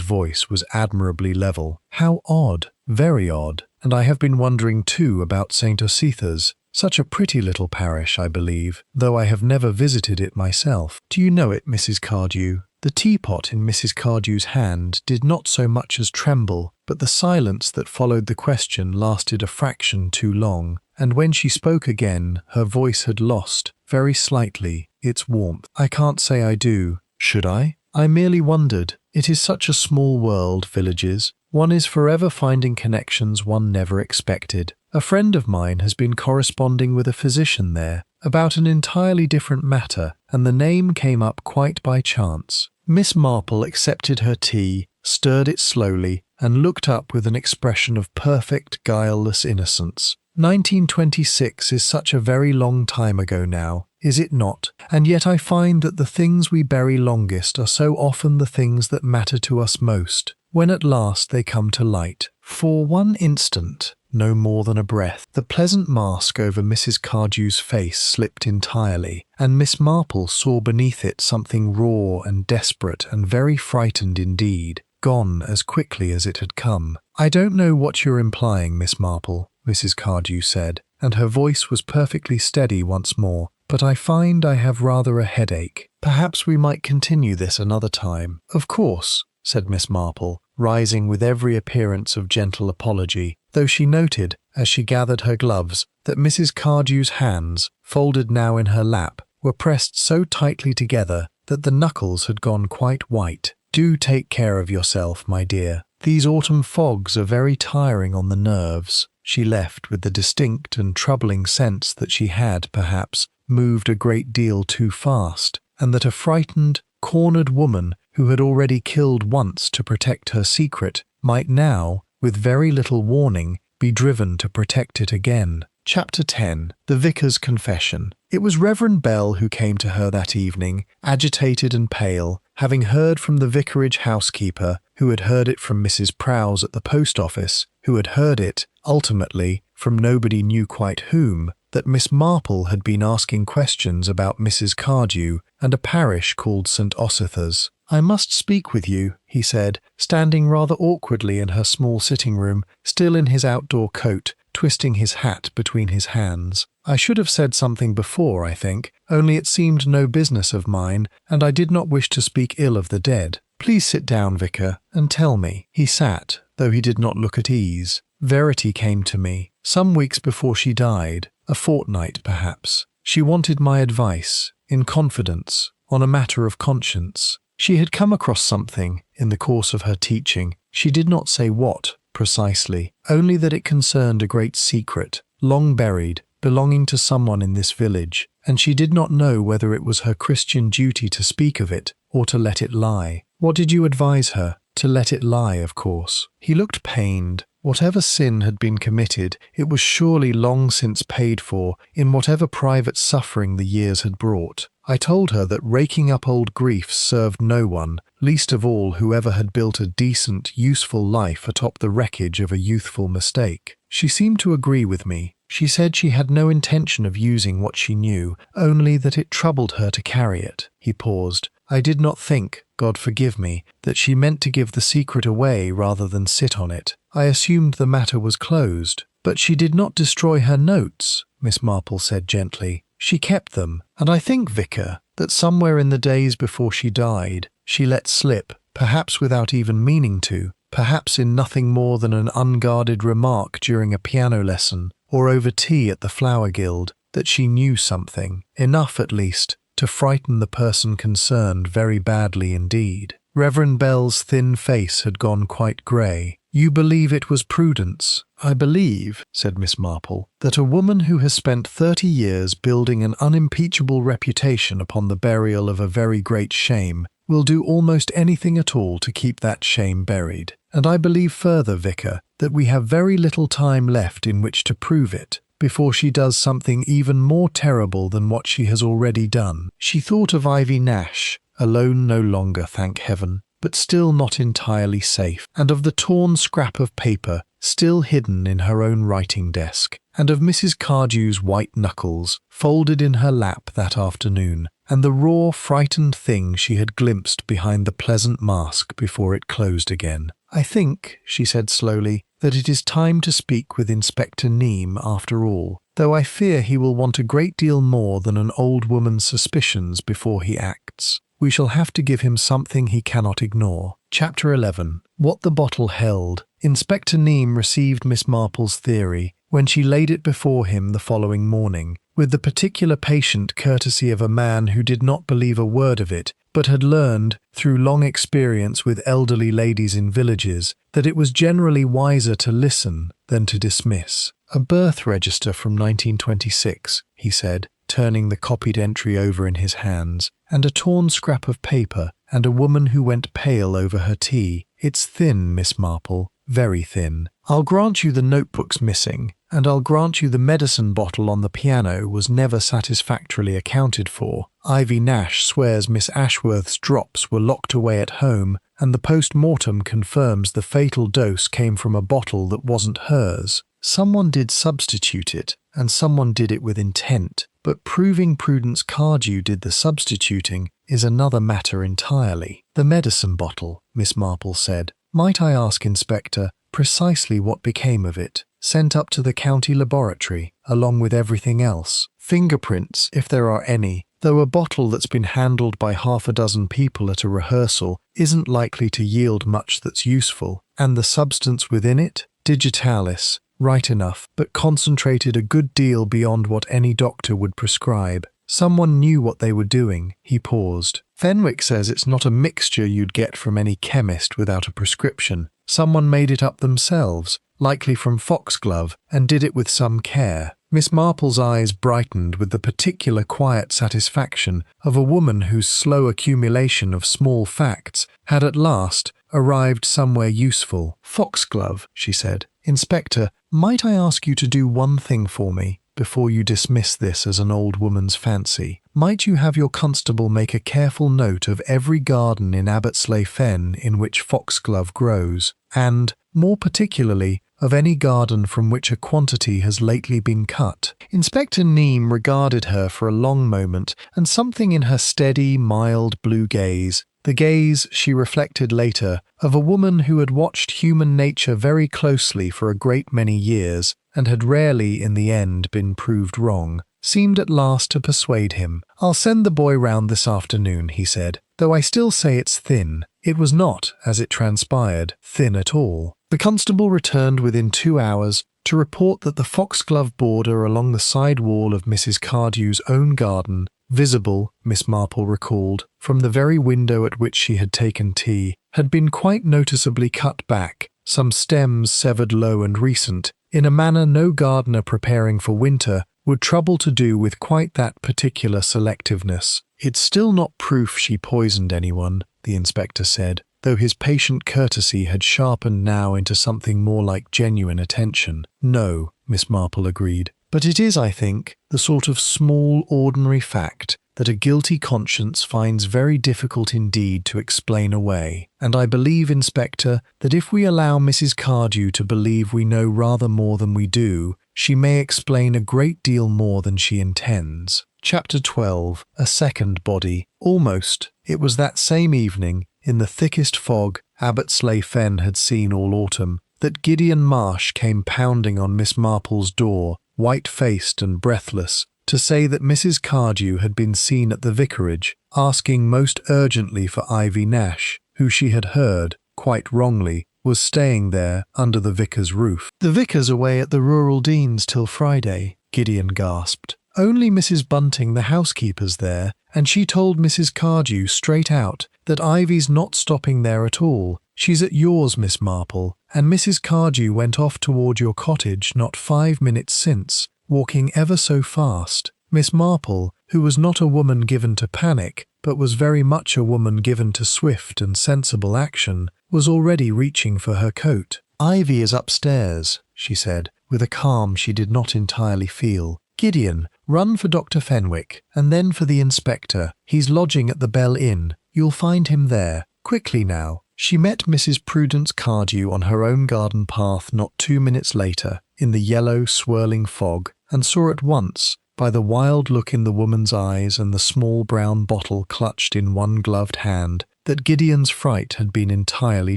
voice was admirably level. How odd. Very odd. And I have been wondering too about St. Ositha's. Such a pretty little parish, I believe, though I have never visited it myself. Do you know it, Mrs. Cardew? The teapot in Mrs. Cardew's hand did not so much as tremble, but the silence that followed the question lasted a fraction too long, and when she spoke again, her voice had lost, very slightly, its warmth. I can't say I do. Should I? I merely wondered. It is such a small world, villages. One is forever finding connections one never expected. A friend of mine has been corresponding with a physician there about an entirely different matter, and the name came up quite by chance. Miss Marple accepted her tea, stirred it slowly, and looked up with an expression of perfect, guileless innocence. 1926 is such a very long time ago now, is it not? And yet I find that the things we bury longest are so often the things that matter to us most, when at last they come to light. For one instant, no more than a breath, the pleasant mask over Mrs. Cardew's face slipped entirely, and Miss Marple saw beneath it something raw and desperate and very frightened indeed, gone as quickly as it had come. I don't know what you're implying, Miss Marple, Mrs. Cardew said, and her voice was perfectly steady once more, but I find I have rather a headache. Perhaps we might continue this another time. Of course, said Miss Marple, rising with every appearance of gentle apology, though she noted, as she gathered her gloves, that Mrs. Cardew's hands, folded now in her lap, were pressed so tightly together that the knuckles had gone quite white. Do take care of yourself, my dear. These autumn fogs are very tiring on the nerves. She left with the distinct and troubling sense that she had, perhaps, moved a great deal too fast, and that a frightened, cornered woman who had already killed once to protect her secret might now, with very little warning, be driven to protect it again. Chapter 10. The Vicar's Confession. It was Reverend Bell who came to her that evening, agitated and pale, having heard from the vicarage housekeeper, who had heard it from Mrs. Prowse at the post office, who had heard it, ultimately, from nobody knew quite whom, that Miss Marple had been asking questions about Mrs. Cardew and a parish called St. Ositha's. I must speak with you, he said, standing rather awkwardly in her small sitting room, still in his outdoor coat, twisting his hat between his hands. I should have said something before, I think, only it seemed no business of mine, and I did not wish to speak ill of the dead. Please sit down, Vicar, and tell me. He sat, though he did not look at ease. Verity came to me, some weeks before she died, a fortnight perhaps. She wanted my advice, in confidence, on a matter of conscience. She had come across something, in the course of her teaching. She did not say what, precisely, only that it concerned a great secret, long buried, belonging to someone in this village, and she did not know whether it was her Christian duty to speak of it, or to let it lie. What did you advise her? To let it lie, of course. He looked pained. Whatever sin had been committed, it was surely long since paid for in whatever private suffering the years had brought. I told her that raking up old griefs served no one, least of all whoever had built a decent, useful life atop the wreckage of a youthful mistake. She seemed to agree with me. She said she had no intention of using what she knew, only that it troubled her to carry it. He paused. I did not think, God forgive me, that she meant to give the secret away rather than sit on it. I assumed the matter was closed. But she did not destroy her notes, Miss Marple said gently. She kept them, and I think, Vicar, that somewhere in the days before she died, she let slip, perhaps without even meaning to, perhaps in nothing more than an unguarded remark during a piano lesson, or over tea at the Flower Guild, that she knew something, enough at least, to frighten the person concerned very badly indeed. Reverend Bell's thin face had gone quite grey. You believe it was prudence? I believe, said Miss Marple, that a woman who has spent 30 years building an unimpeachable reputation upon the burial of a very great shame will do almost anything at all to keep that shame buried. And I believe further, Vicar, that we have very little time left in which to prove it, before she does something even more terrible than what she has already done. She thought of Ivy Nash, alone no longer, thank heaven, but still not entirely safe, and of the torn scrap of paper still hidden in her own writing desk, and of Mrs. Cardew's white knuckles folded in her lap that afternoon, and the raw, frightened thing she had glimpsed behind the pleasant mask before it closed again. "I think," she said slowly, "that it is time to speak with Inspector Neame after all, though I fear he will want a great deal more than an old woman's suspicions before he acts. We shall have to give him something he cannot ignore." Chapter 11. What the bottle held. Inspector Neame received Miss Marple's theory when she laid it before him the following morning, with the particular patient courtesy of a man who did not believe a word of it, but had learned, through long experience with elderly ladies in villages, that it was generally wiser to listen than to dismiss. "A birth register from 1926, he said, turning the copied entry over in his hands, "and a torn scrap of paper, and a woman who went pale over her tea. It's thin, Miss Marple, very thin. I'll grant you the notebook's missing, and I'll grant you the medicine bottle on the piano was never satisfactorily accounted for. Ivy Nash swears Miss Ashworth's drops were locked away at home, and the post-mortem confirms the fatal dose came from a bottle that wasn't hers. Someone did substitute it, and someone did it with intent, but proving Prudence Cardew did the substituting is another matter entirely." "The medicine bottle," Miss Marple said. "Might I ask, Inspector, precisely what became of it? Sent up to the county laboratory, along with everything else. Fingerprints, if there are any, though a bottle that's been handled by half a dozen people at a rehearsal isn't likely to yield much that's useful. And the substance within it? Digitalis. Right enough, but concentrated a good deal beyond what any doctor would prescribe. Someone knew what they were doing." He paused. "Fenwick says it's not a mixture you'd get from any chemist without a prescription. Someone made it up themselves, likely from foxglove, and did it with some care." Miss Marple's eyes brightened with the particular quiet satisfaction of a woman whose slow accumulation of small facts had at last arrived somewhere useful. "Foxglove," she said. "Inspector, might I ask you to do one thing for me before you dismiss this as an old woman's fancy? Might you have your constable make a careful note of every garden in Abbotsleigh Fen in which foxglove grows, and, more particularly, of any garden from which a quantity has lately been cut?" Inspector Neame regarded her for a long moment, and something in her steady, mild blue gaze, the gaze, she reflected later, of a woman who had watched human nature very closely for a great many years and had rarely in the end been proved wrong, seemed at last to persuade him. "I'll send the boy round this afternoon," he said, "though I still say it's thin." It was not, as it transpired, thin at all. The constable returned within 2 hours to report that the foxglove border along the side wall of Mrs. Cardew's own garden, visible, Miss Marple recalled, from the very window at which she had taken tea, had been quite noticeably cut back, some stems severed low and recent, in a manner no gardener preparing for winter would trouble to do with quite that particular selectiveness. "It's still not proof she poisoned anyone," the inspector said, though his patient courtesy had sharpened now into something more like genuine attention. "No," Miss Marple agreed. "But it is, I think, the sort of small, ordinary fact that a guilty conscience finds very difficult indeed to explain away. And I believe, Inspector, that if we allow Mrs. Cardew to believe we know rather more than we do, she may explain a great deal more than she intends." Chapter 12. A second body. Almost, it was that same evening, in the thickest fog Abbotsleigh Fen had seen all autumn, that Gideon Marsh came pounding on Miss Marple's door, white-faced and breathless, to say that Mrs. Cardew had been seen at the vicarage, asking most urgently for Ivy Nash, who she had heard, quite wrongly, was staying there under the vicar's roof. "The vicar's away at the rural deans till Friday," Gideon gasped. "Only Mrs. Bunting, the housekeeper's there, and she told Mrs. Cardew straight out that Ivy's not stopping there at all. She's at yours, Miss Marple, and Mrs. Cardew went off toward your cottage not 5 minutes since, walking ever so fast." Miss Marple, who was not a woman given to panic, but was very much a woman given to swift and sensible action, was already reaching for her coat. "Ivy is upstairs," she said, with a calm she did not entirely feel. "Gideon, run for Dr. Fenwick, and then for the inspector. He's lodging at the Bell Inn. You'll find him there. Quickly now. She met Mrs. Prudence Cardew on her own garden path not 2 minutes later, in the yellow, swirling fog, and saw at once, by the wild look in the woman's eyes and the small brown bottle clutched in one gloved hand, that Gideon's fright had been entirely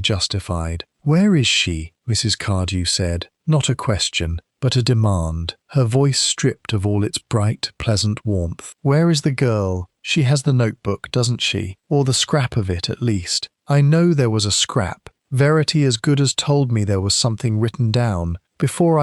justified. "Where is she?" Mrs. Cardew said, not a question, but a demand, her voice stripped of all its bright, pleasant warmth. "Where is the girl? She has the notebook, doesn't she? Or the scrap of it, at least. I know there was a scrap. Verity as good as told me there was something written down. Before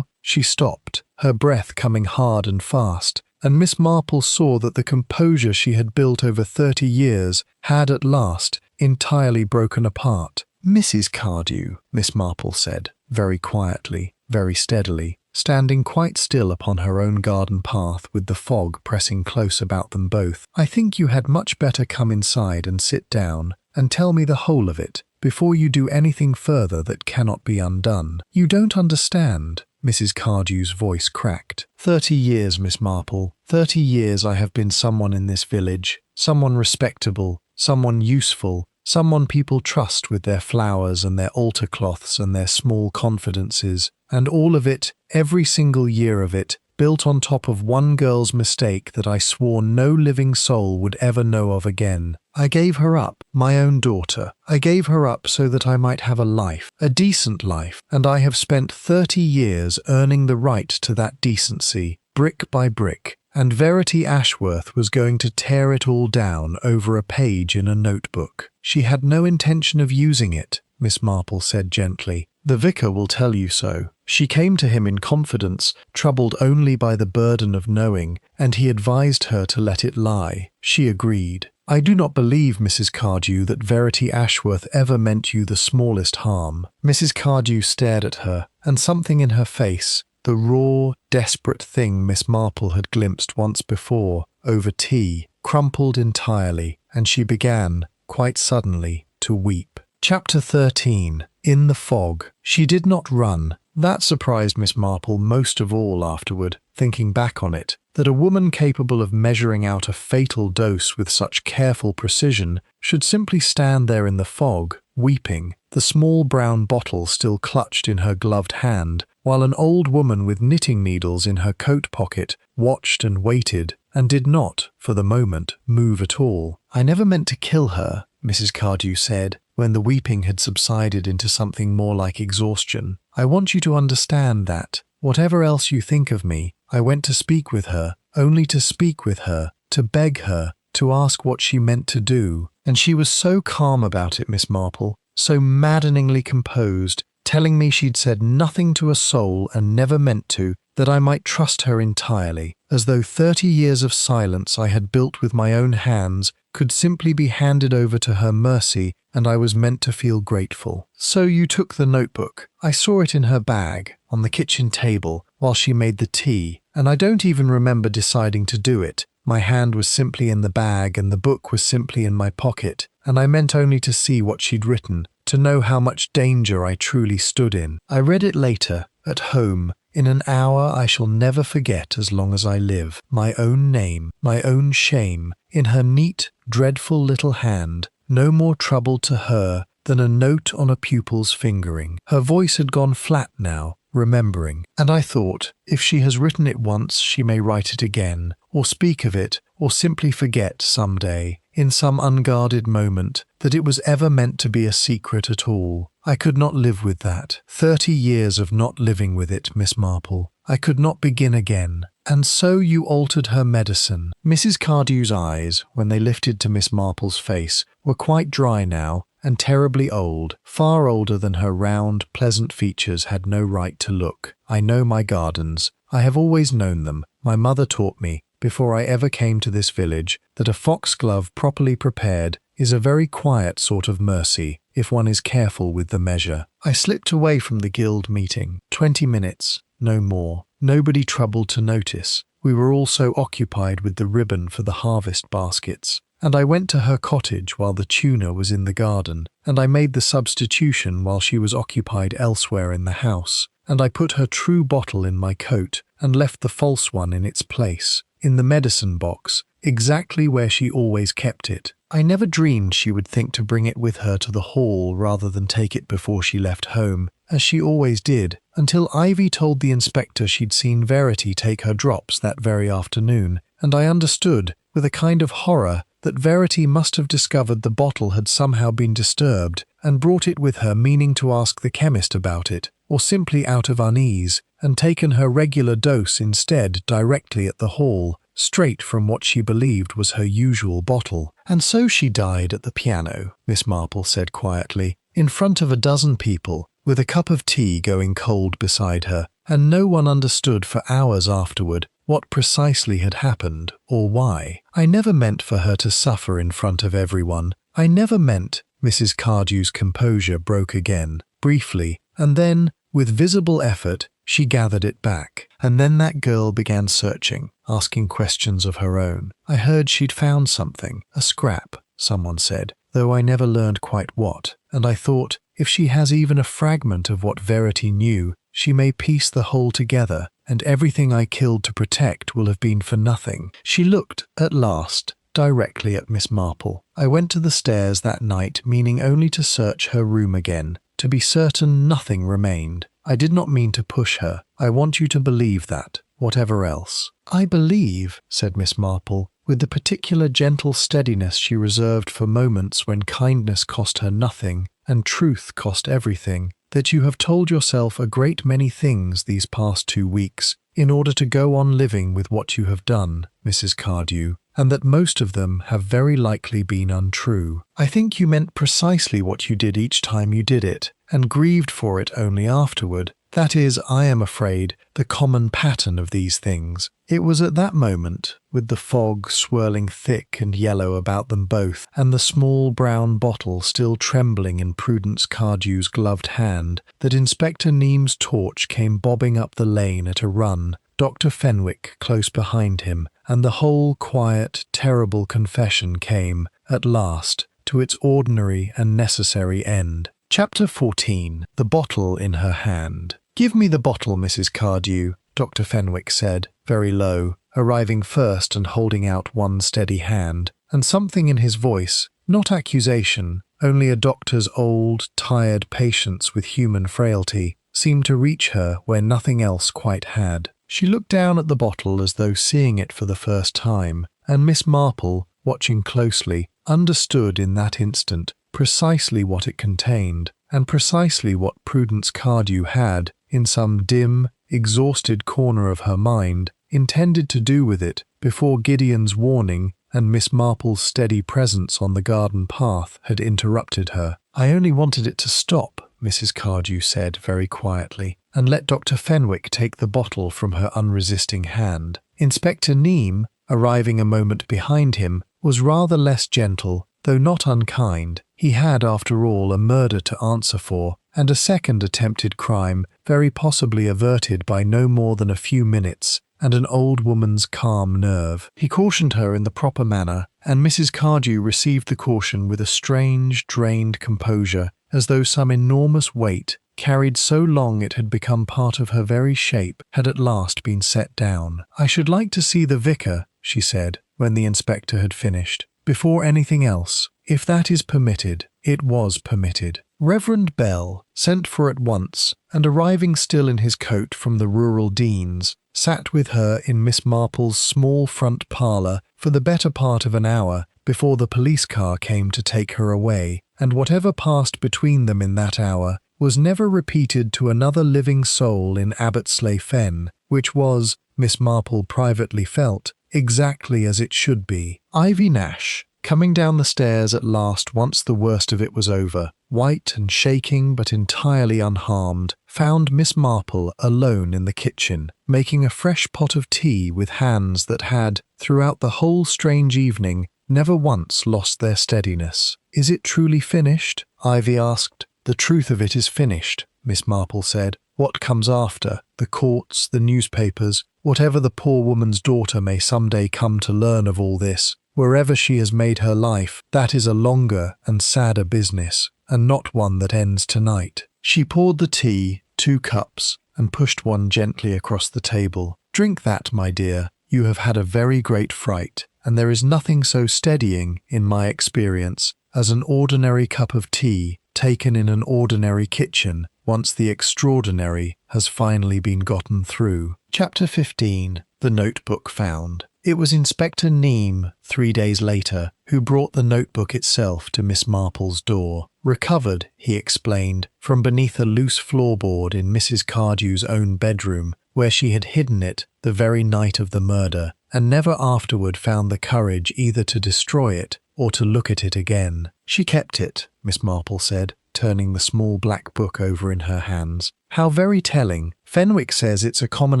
she stopped, her breath coming hard and fast, and Miss Marple saw that the composure she had built over 30 years had at last entirely broken apart. "Mrs. Cardew," Miss Marple said, very quietly, very steadily, standing quite still upon her own garden path with the fog pressing close about them both, "I think you had much better come inside and sit down and tell me the whole of it before you do anything further that cannot be undone. You don't understand." Mrs. Cardew's voice cracked. 30 years, Miss Marple. 30 years I have been someone in this village, someone respectable, someone useful, someone people trust with their flowers and their altar cloths and their small confidences, and all of it, every single year of it, built on top of one girl's mistake that I swore no living soul would ever know of again. I gave her up, my own daughter. I gave her up so that I might have a life, a decent life, and I have spent 30 years earning the right to that decency, brick by brick. And Verity Ashworth was going to tear it all down over a page in a notebook. She had no intention of using it, Miss Marple said gently. The vicar will tell you so. She came to him in confidence, troubled only by the burden of knowing, and he advised her to let it lie. She agreed. I do not believe, Mrs. Cardew, that Verity Ashworth ever meant you the smallest harm. Mrs. Cardew stared at her, and something in her face, the raw, desperate thing Miss Marple had glimpsed once before, over tea, crumpled entirely, and she began, quite suddenly, to weep. Chapter 13. In the Fog. She did not run. That surprised Miss Marple most of all afterward, thinking back on it, that a woman capable of measuring out a fatal dose with such careful precision should simply stand there in the fog, weeping, the small brown bottle still clutched in her gloved hand, while an old woman with knitting needles in her coat pocket watched and waited, and did not, for the moment, move at all. I never meant to kill her, Mrs. Cardew said, when the weeping had subsided into something more like exhaustion. I want you to understand that, whatever else you think of me, I went to speak with her, only to speak with her, to beg her, to ask what she meant to do. And she was so calm about it, Miss Marple, so maddeningly composed, telling me she'd said nothing to a soul and never meant to, that I might trust her entirely, as though 30 years of silence I had built with my own hands could simply be handed over to her mercy, and I was meant to feel grateful. So you took the notebook. I saw it in her bag, on the kitchen table, while she made the tea, and I don't even remember deciding to do it. My hand was simply in the bag and the book was simply in my pocket, and I meant only to see what she'd written, to know how much danger I truly stood in. I read it later, at home, in an hour I shall never forget as long as I live. My own name, my own shame, in her neat, dreadful little hand, no more trouble to her than a note on a pupil's fingering. Her voice had gone flat now, remembering, and I thought, if she has written it once, she may write it again, or speak of it, or simply forget some day, in some unguarded moment, that it was ever meant to be a secret at all. I could not live with that. 30 years of not living with it, Miss Marple. I could not begin again. And so you altered her medicine. Mrs. Cardew's eyes, when they lifted to Miss Marple's face, were quite dry now, and terribly old, far older than her round, pleasant features had no right to look. I know my gardens. I have always known them. My mother taught me, before I ever came to this village, that a foxglove properly prepared is a very quiet sort of mercy, if one is careful with the measure. I slipped away from the guild meeting. 20 minutes, no more. Nobody troubled to notice. We were all so occupied with the ribbon for the harvest baskets. And I went to her cottage while the tuner was in the garden, and I made the substitution while she was occupied elsewhere in the house, and I put her true bottle in my coat and left the false one in its place, in the medicine box, exactly where she always kept it. I never dreamed she would think to bring it with her to the hall rather than take it before she left home, as she always did, until Ivy told the inspector she'd seen Verity take her drops that very afternoon, and I understood, with a kind of horror, that Verity must have discovered the bottle had somehow been disturbed and brought it with her, meaning to ask the chemist about it, or simply out of unease, and taken her regular dose instead directly at the hall, straight from what she believed was her usual bottle. And so she died at the piano, Miss Marple said quietly, in front of a dozen people, with a cup of tea going cold beside her, and no one understood for hours afterward what precisely had happened or why. I never meant for her to suffer in front of everyone. I never meant. Mrs. Cardew's composure broke again, briefly, and then, with visible effort, she gathered it back. And then that girl began searching, asking questions of her own. I heard she'd found something, a scrap, someone said, though I never learned quite what, and I thought, if she has even a fragment of what Verity knew, she may piece the whole together, and everything I killed to protect will have been for nothing. She looked, at last, directly at Miss Marple. I went to the stairs that night, meaning only to search her room again, to be certain nothing remained. I did not mean to push her. I want you to believe that, whatever else. I believe, said Miss Marple, with the particular gentle steadiness she reserved for moments when kindness cost her nothing and truth cost everything, that you have told yourself a great many things these past 2 weeks in order to go on living with what you have done, Mrs. Cardew, and that most of them have very likely been untrue. I think you meant precisely what you did each time you did it, and grieved for it only afterward. That is, I am afraid, the common pattern of these things. It was at that moment, with the fog swirling thick and yellow about them both, and the small brown bottle still trembling in Prudence Cardew's gloved hand, that Inspector Neame's torch came bobbing up the lane at a run, Dr. Fenwick close behind him, and the whole quiet, terrible confession came, at last, to its ordinary and necessary end. Chapter 14. The Bottle in Her Hand. "Give me the bottle, Mrs. Cardew," Dr. Fenwick said, very low, arriving first and holding out one steady hand, and something in his voice, not accusation, only a doctor's old, tired patience with human frailty, seemed to reach her where nothing else quite had. She looked down at the bottle as though seeing it for the first time, and Miss Marple, watching closely, understood in that instant precisely what it contained, and precisely what Prudence Cardew had, in some dim, exhausted corner of her mind, intended to do with it before Gideon's warning and Miss Marple's steady presence on the garden path had interrupted her. "I only wanted it to stop," Mrs. Cardew said very quietly, and let Dr. Fenwick take the bottle from her unresisting hand. Inspector Neame, arriving a moment behind him, was rather less gentle, though not unkind. He had, after all, a murder to answer for, and a second attempted crime, very possibly averted by no more than a few minutes, and an old woman's calm nerve. He cautioned her in the proper manner, and Mrs. Cardew received the caution with a strange, drained composure, as though some enormous weight, carried so long it had become part of her very shape, had at last been set down. "I should like to see the vicar," she said, when the inspector had finished, "before anything else. If that is permitted." It was permitted. Reverend Bell, sent for at once, and arriving still in his coat from the rural deans, sat with her in Miss Marple's small front parlour for the better part of an hour before the police car came to take her away, and whatever passed between them in that hour was never repeated to another living soul in Abbotsleigh Fen, which was, Miss Marple privately felt, exactly as it should be. Ivy Nash, coming down the stairs at last once the worst of it was over, white and shaking but entirely unharmed, found Miss Marple alone in the kitchen, making a fresh pot of tea with hands that had, throughout the whole strange evening, never once lost their steadiness. "Is it truly finished?" Ivy asked. "The truth of it is finished," Miss Marple said. "What comes after, the courts, the newspapers, whatever the poor woman's daughter may some day come to learn of all this, wherever she has made her life, that is a longer and sadder business, and not one that ends tonight." She poured the tea, 2 cups, and pushed one gently across the table. "Drink that, my dear. You have had a very great fright, and there is nothing so steadying, in my experience, as an ordinary cup of tea taken in an ordinary kitchen once the extraordinary has finally been gotten through. Chapter 15. The Notebook Found. It was Inspector Neame, 3 days later, who brought the notebook itself to Miss Marple's door. Recovered, he explained, from beneath a loose floorboard in Mrs. Cardew's own bedroom, where she had hidden it the very night of the murder, and never afterward found the courage either to destroy it or to look at it again. She kept it, Miss Marple said, turning the small black book over in her hands. How very telling. Fenwick says it's a common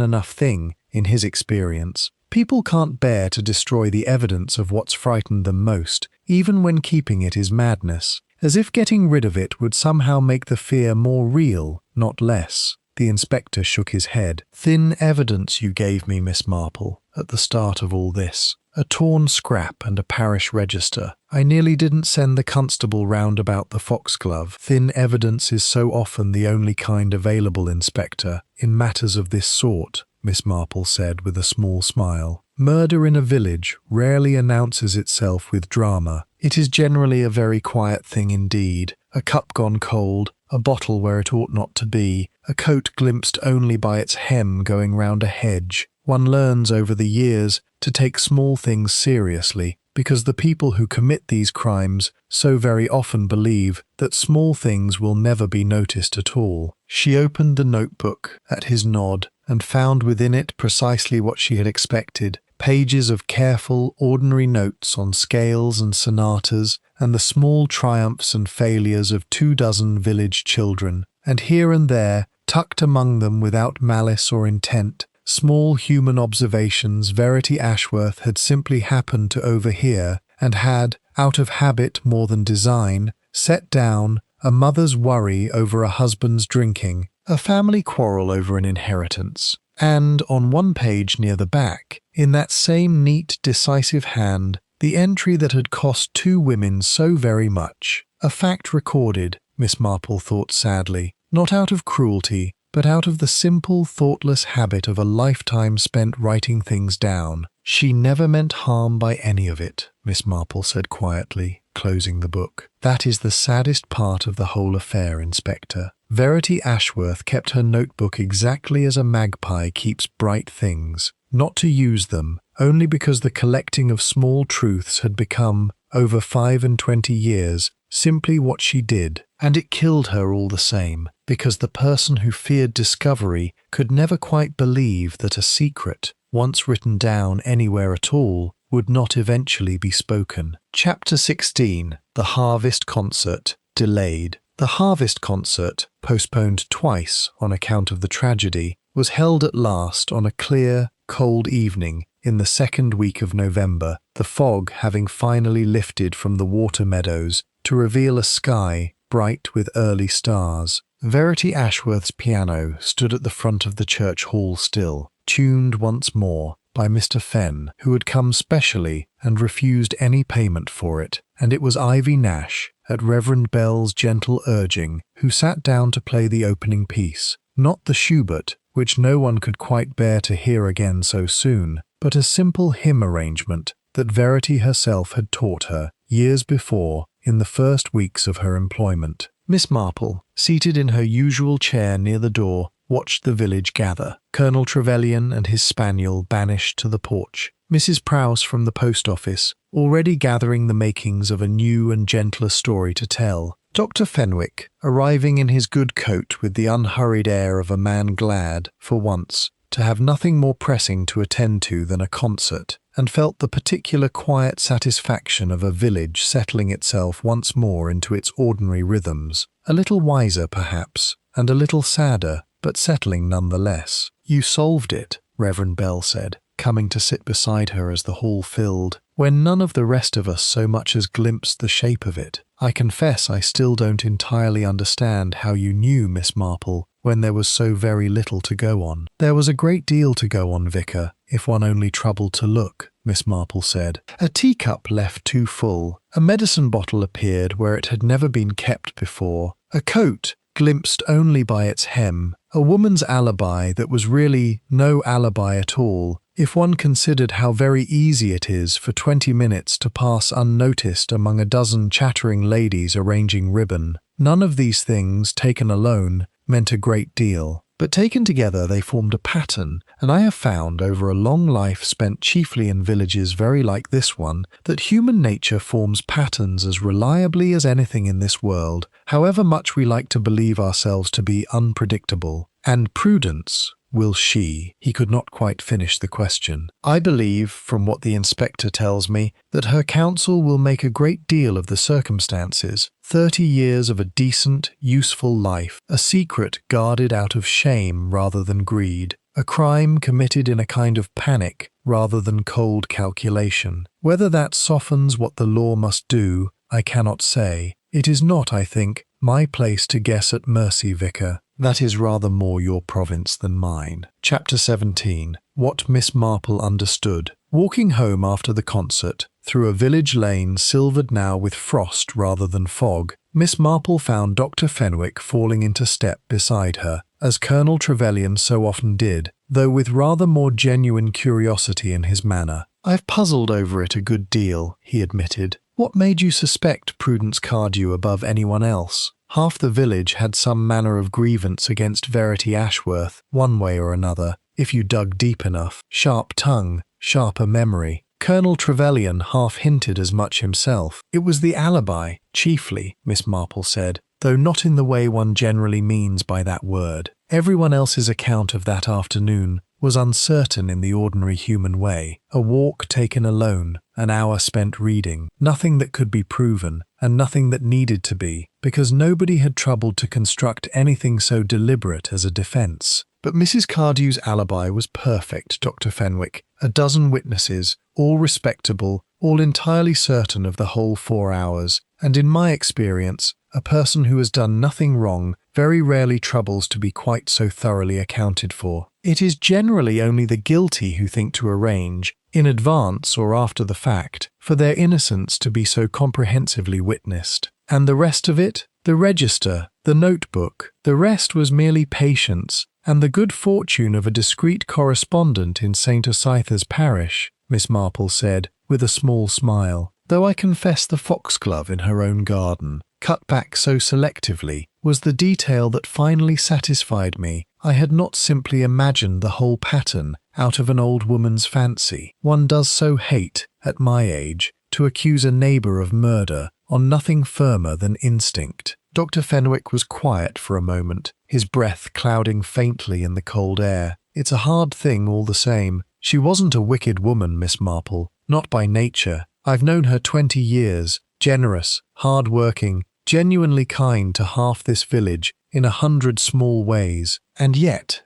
enough thing, in his experience. People can't bear to destroy the evidence of what's frightened them most, even when keeping it is madness, as if getting rid of it would somehow make the fear more real, not less. The inspector shook his head. Thin evidence you gave me, Miss Marple, at the start of all this. A torn scrap and a parish register. I nearly didn't send the constable round about the foxglove. Thin evidence is so often the only kind available, Inspector, in matters of this sort, Miss Marple said with a small smile. Murder in a village rarely announces itself with drama. It is generally a very quiet thing indeed. A cup gone cold, a bottle where it ought not to be, a coat glimpsed only by its hem going round a hedge. One learns over the years to take small things seriously, because the people who commit these crimes so very often believe that small things will never be noticed at all. She opened the notebook at his nod and found within it precisely what she had expected. Pages of careful, ordinary notes on scales and sonatas, and the small triumphs and failures of 24 village children, and here and there, tucked among them without malice or intent, small human observations Verity Ashworth had simply happened to overhear, and had, out of habit more than design, set down: a mother's worry over a husband's drinking, a family quarrel over an inheritance, and, on one page near the back, in that same neat, decisive hand, the entry that had cost 2 women so very much. A fact recorded, Miss Marple thought sadly, not out of cruelty, but out of the simple, thoughtless habit of a lifetime spent writing things down. She never meant harm by any of it, Miss Marple said quietly, closing the book. That is the saddest part of the whole affair, Inspector. Verity Ashworth kept her notebook exactly as a magpie keeps bright things, not to use them, only because the collecting of small truths had become, over 25 years, simply what she did, and it killed her all the same, because the person who feared discovery could never quite believe that a secret, once written down anywhere at all, would not eventually be spoken. Chapter 16. The Harvest Concert. Delayed. The Harvest Concert, postponed twice on account of the tragedy, was held at last on a clear, cold evening in the 2nd week of November, the fog having finally lifted from the water meadows to reveal a sky bright with early stars. Verity Ashworth's piano stood at the front of the church hall still, tuned once more by Mr. Fenn, who had come specially and refused any payment for it, and it was Ivy Nash, at Reverend Bell's gentle urging, who sat down to play the opening piece, not the Schubert, which no one could quite bear to hear again so soon, but a simple hymn arrangement that Verity herself had taught her, years before, in the first weeks of her employment. Miss Marple, seated in her usual chair near the door, watched the village gather. Colonel Trevelyan and his spaniel banished to the porch. Mrs. Prowse from the post office, already gathering the makings of a new and gentler story to tell. Dr. Fenwick, arriving in his good coat with the unhurried air of a man glad, for once, to have nothing more pressing to attend to than a concert, and felt the particular quiet satisfaction of a village settling itself once more into its ordinary rhythms, a little wiser perhaps, and a little sadder, but settling none the less. "You solved it," Reverend Bell said, coming to sit beside her as the hall filled, when none of the rest of us so much as glimpsed the shape of it. "I confess I still don't entirely understand how you knew, Miss Marple, when there was so very little to go on." "There was a great deal to go on, Vicar, if one only troubled to look," Miss Marple said. "A teacup left too full, a medicine bottle appeared where it had never been kept before, a coat glimpsed only by its hem, a woman's alibi that was really no alibi at all, if one considered how very easy it is for 20 minutes to pass unnoticed among a dozen chattering ladies arranging ribbon. None of these things, taken alone, meant a great deal. But taken together they formed a pattern, and I have found over a long life spent chiefly in villages very like this one, that human nature forms patterns as reliably as anything in this world, however much we like to believe ourselves to be unpredictable. And Prudence, will she? He could not quite finish the question. I believe, from what the inspector tells me, that her counsel will make a great deal of the circumstances. 30 years of a decent, useful life, a secret guarded out of shame rather than greed, a crime committed in a kind of panic rather than cold calculation. Whether that softens what the law must do, I cannot say. It is not, I think, my place to guess at mercy, Vicar. That is rather more your province than mine. Chapter 17. What Miss Marple Understood. Walking home after the concert, through a village lane silvered now with frost rather than fog, Miss Marple found Dr. Fenwick falling into step beside her, as Colonel Trevelyan so often did, though with rather more genuine curiosity in his manner. "I've puzzled over it a good deal," he admitted. "What made you suspect Prudence Cardew above anyone else? Half the village had some manner of grievance against Verity Ashworth, one way or another, if you dug deep enough. Sharp tongue, sharper memory. Colonel Trevelyan half hinted as much himself. It was the alibi, chiefly, Miss Marple said, though not in the way one generally means by that word. Everyone else's account of that afternoon was uncertain in the ordinary human way. A walk taken alone, an hour spent reading, nothing that could be proven, and nothing that needed to be, because nobody had troubled to construct anything so deliberate as a defence. But Mrs. Cardew's alibi was perfect, Dr. Fenwick. A dozen witnesses, all respectable, all entirely certain of the whole 4 hours, and in my experience, a person who has done nothing wrong very rarely troubles to be quite so thoroughly accounted for. It is generally only the guilty who think to arrange, in advance or after the fact, for their innocence to be so comprehensively witnessed. And the rest of it? The register, the notebook, the rest was merely patience, and the good fortune of a discreet correspondent in St. Ositha's parish, Miss Marple said, with a small smile, though I confess the foxglove in her own garden, cut back so selectively, was the detail that finally satisfied me. I had not simply imagined the whole pattern out of an old woman's fancy. One does so hate, at my age, to accuse a neighbour of murder on nothing firmer than instinct. Dr. Fenwick was quiet for a moment, his breath clouding faintly in the cold air. It's a hard thing all the same. She wasn't a wicked woman, Miss Marple, not by nature. I've known her 20 years, generous, hard-working, genuinely kind to half this village in 100 small ways. And yet,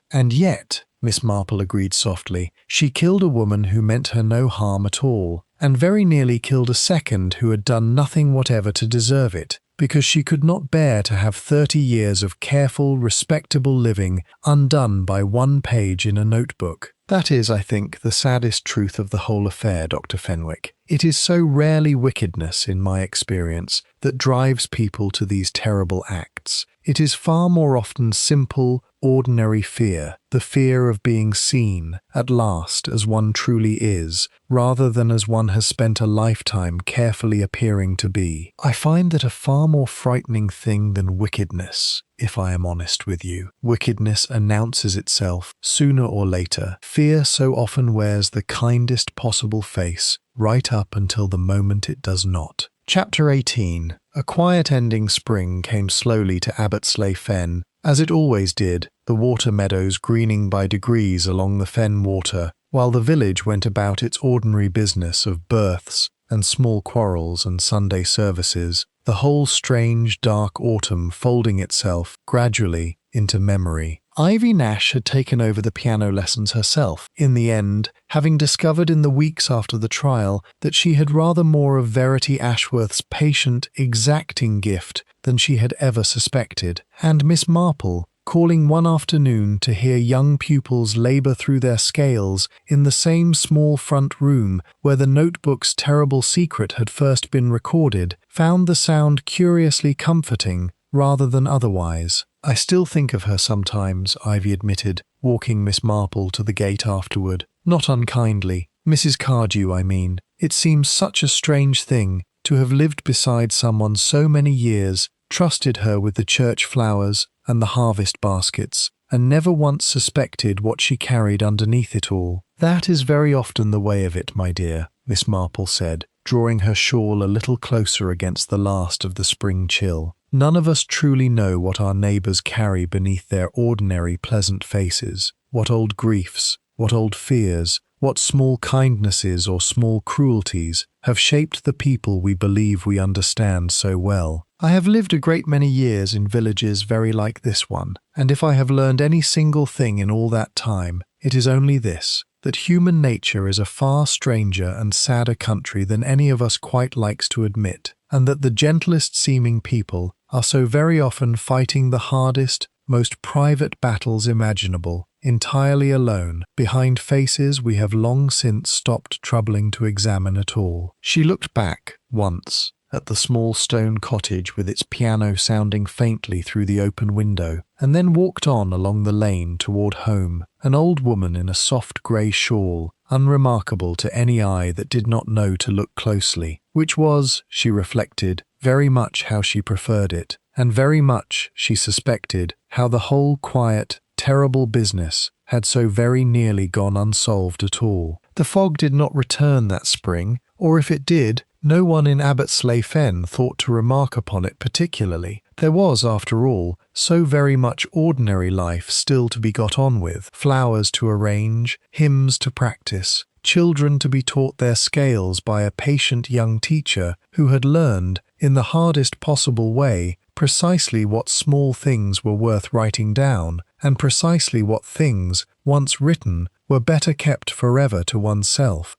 Miss Marple agreed softly, she killed a woman who meant her no harm at all, and very nearly killed a second who had done nothing whatever to deserve it, because she could not bear to have 30 years of careful, respectable living undone by one page in a notebook. That is, I think, the saddest truth of the whole affair, Dr. Fenwick. It is so rarely wickedness, in my experience, that drives people to these terrible acts. It is far more often simple, ordinary fear, the fear of being seen, at last, as one truly is, rather than as one has spent a lifetime carefully appearing to be. I find that a far more frightening thing than wickedness, if I am honest with you. Wickedness announces itself, sooner or later. Fear so often wears the kindest possible face, right up until the moment it does not. Chapter 18. A quiet-ending spring came slowly to Abbotsleigh Fen, as it always did, the water meadows greening by degrees along the fen water, while the village went about its ordinary business of births and small quarrels and Sunday services, the whole strange, dark autumn folding itself, gradually, into memory. Ivy Nash had taken over the piano lessons herself, in the end, having discovered in the weeks after the trial that she had rather more of Verity Ashworth's patient, exacting gift than she had ever suspected, and Miss Marple, calling one afternoon to hear young pupils labour through their scales in the same small front room where the notebook's terrible secret had first been recorded, found the sound curiously comforting rather than otherwise. "I still think of her sometimes," Ivy admitted, walking Miss Marple to the gate afterward. Not unkindly. Mrs. Cardew, I mean. It seems such a strange thing to have lived beside someone so many years, trusted her with the church flowers and the harvest baskets, and never once suspected what she carried underneath it all. That is very often the way of it, my dear, Miss Marple said, drawing her shawl a little closer against the last of the spring chill. None of us truly know what our neighbours carry beneath their ordinary pleasant faces, what old griefs, what old fears, what small kindnesses or small cruelties have shaped the people we believe we understand so well. I have lived a great many years in villages very like this one, and if I have learned any single thing in all that time, it is only this, that human nature is a far stranger and sadder country than any of us quite likes to admit, and that the gentlest seeming people are so very often fighting the hardest, most private battles imaginable, entirely alone, behind faces we have long since stopped troubling to examine at all. She looked back, once, at the small stone cottage with its piano sounding faintly through the open window, and then walked on along the lane toward home, an old woman in a soft grey shawl, unremarkable to any eye that did not know to look closely, which was, she reflected, very much how she preferred it, and very much, she suspected, how the whole quiet, terrible business had so very nearly gone unsolved at all. The fog did not return that spring, or if it did, no one in Abbotsleigh Fen thought to remark upon it particularly. There was, after all, so very much ordinary life still to be got on with, flowers to arrange, hymns to practice, children to be taught their scales by a patient young teacher who had learned, in the hardest possible way, precisely what small things were worth writing down, and precisely what things, once written, were better kept forever to oneself.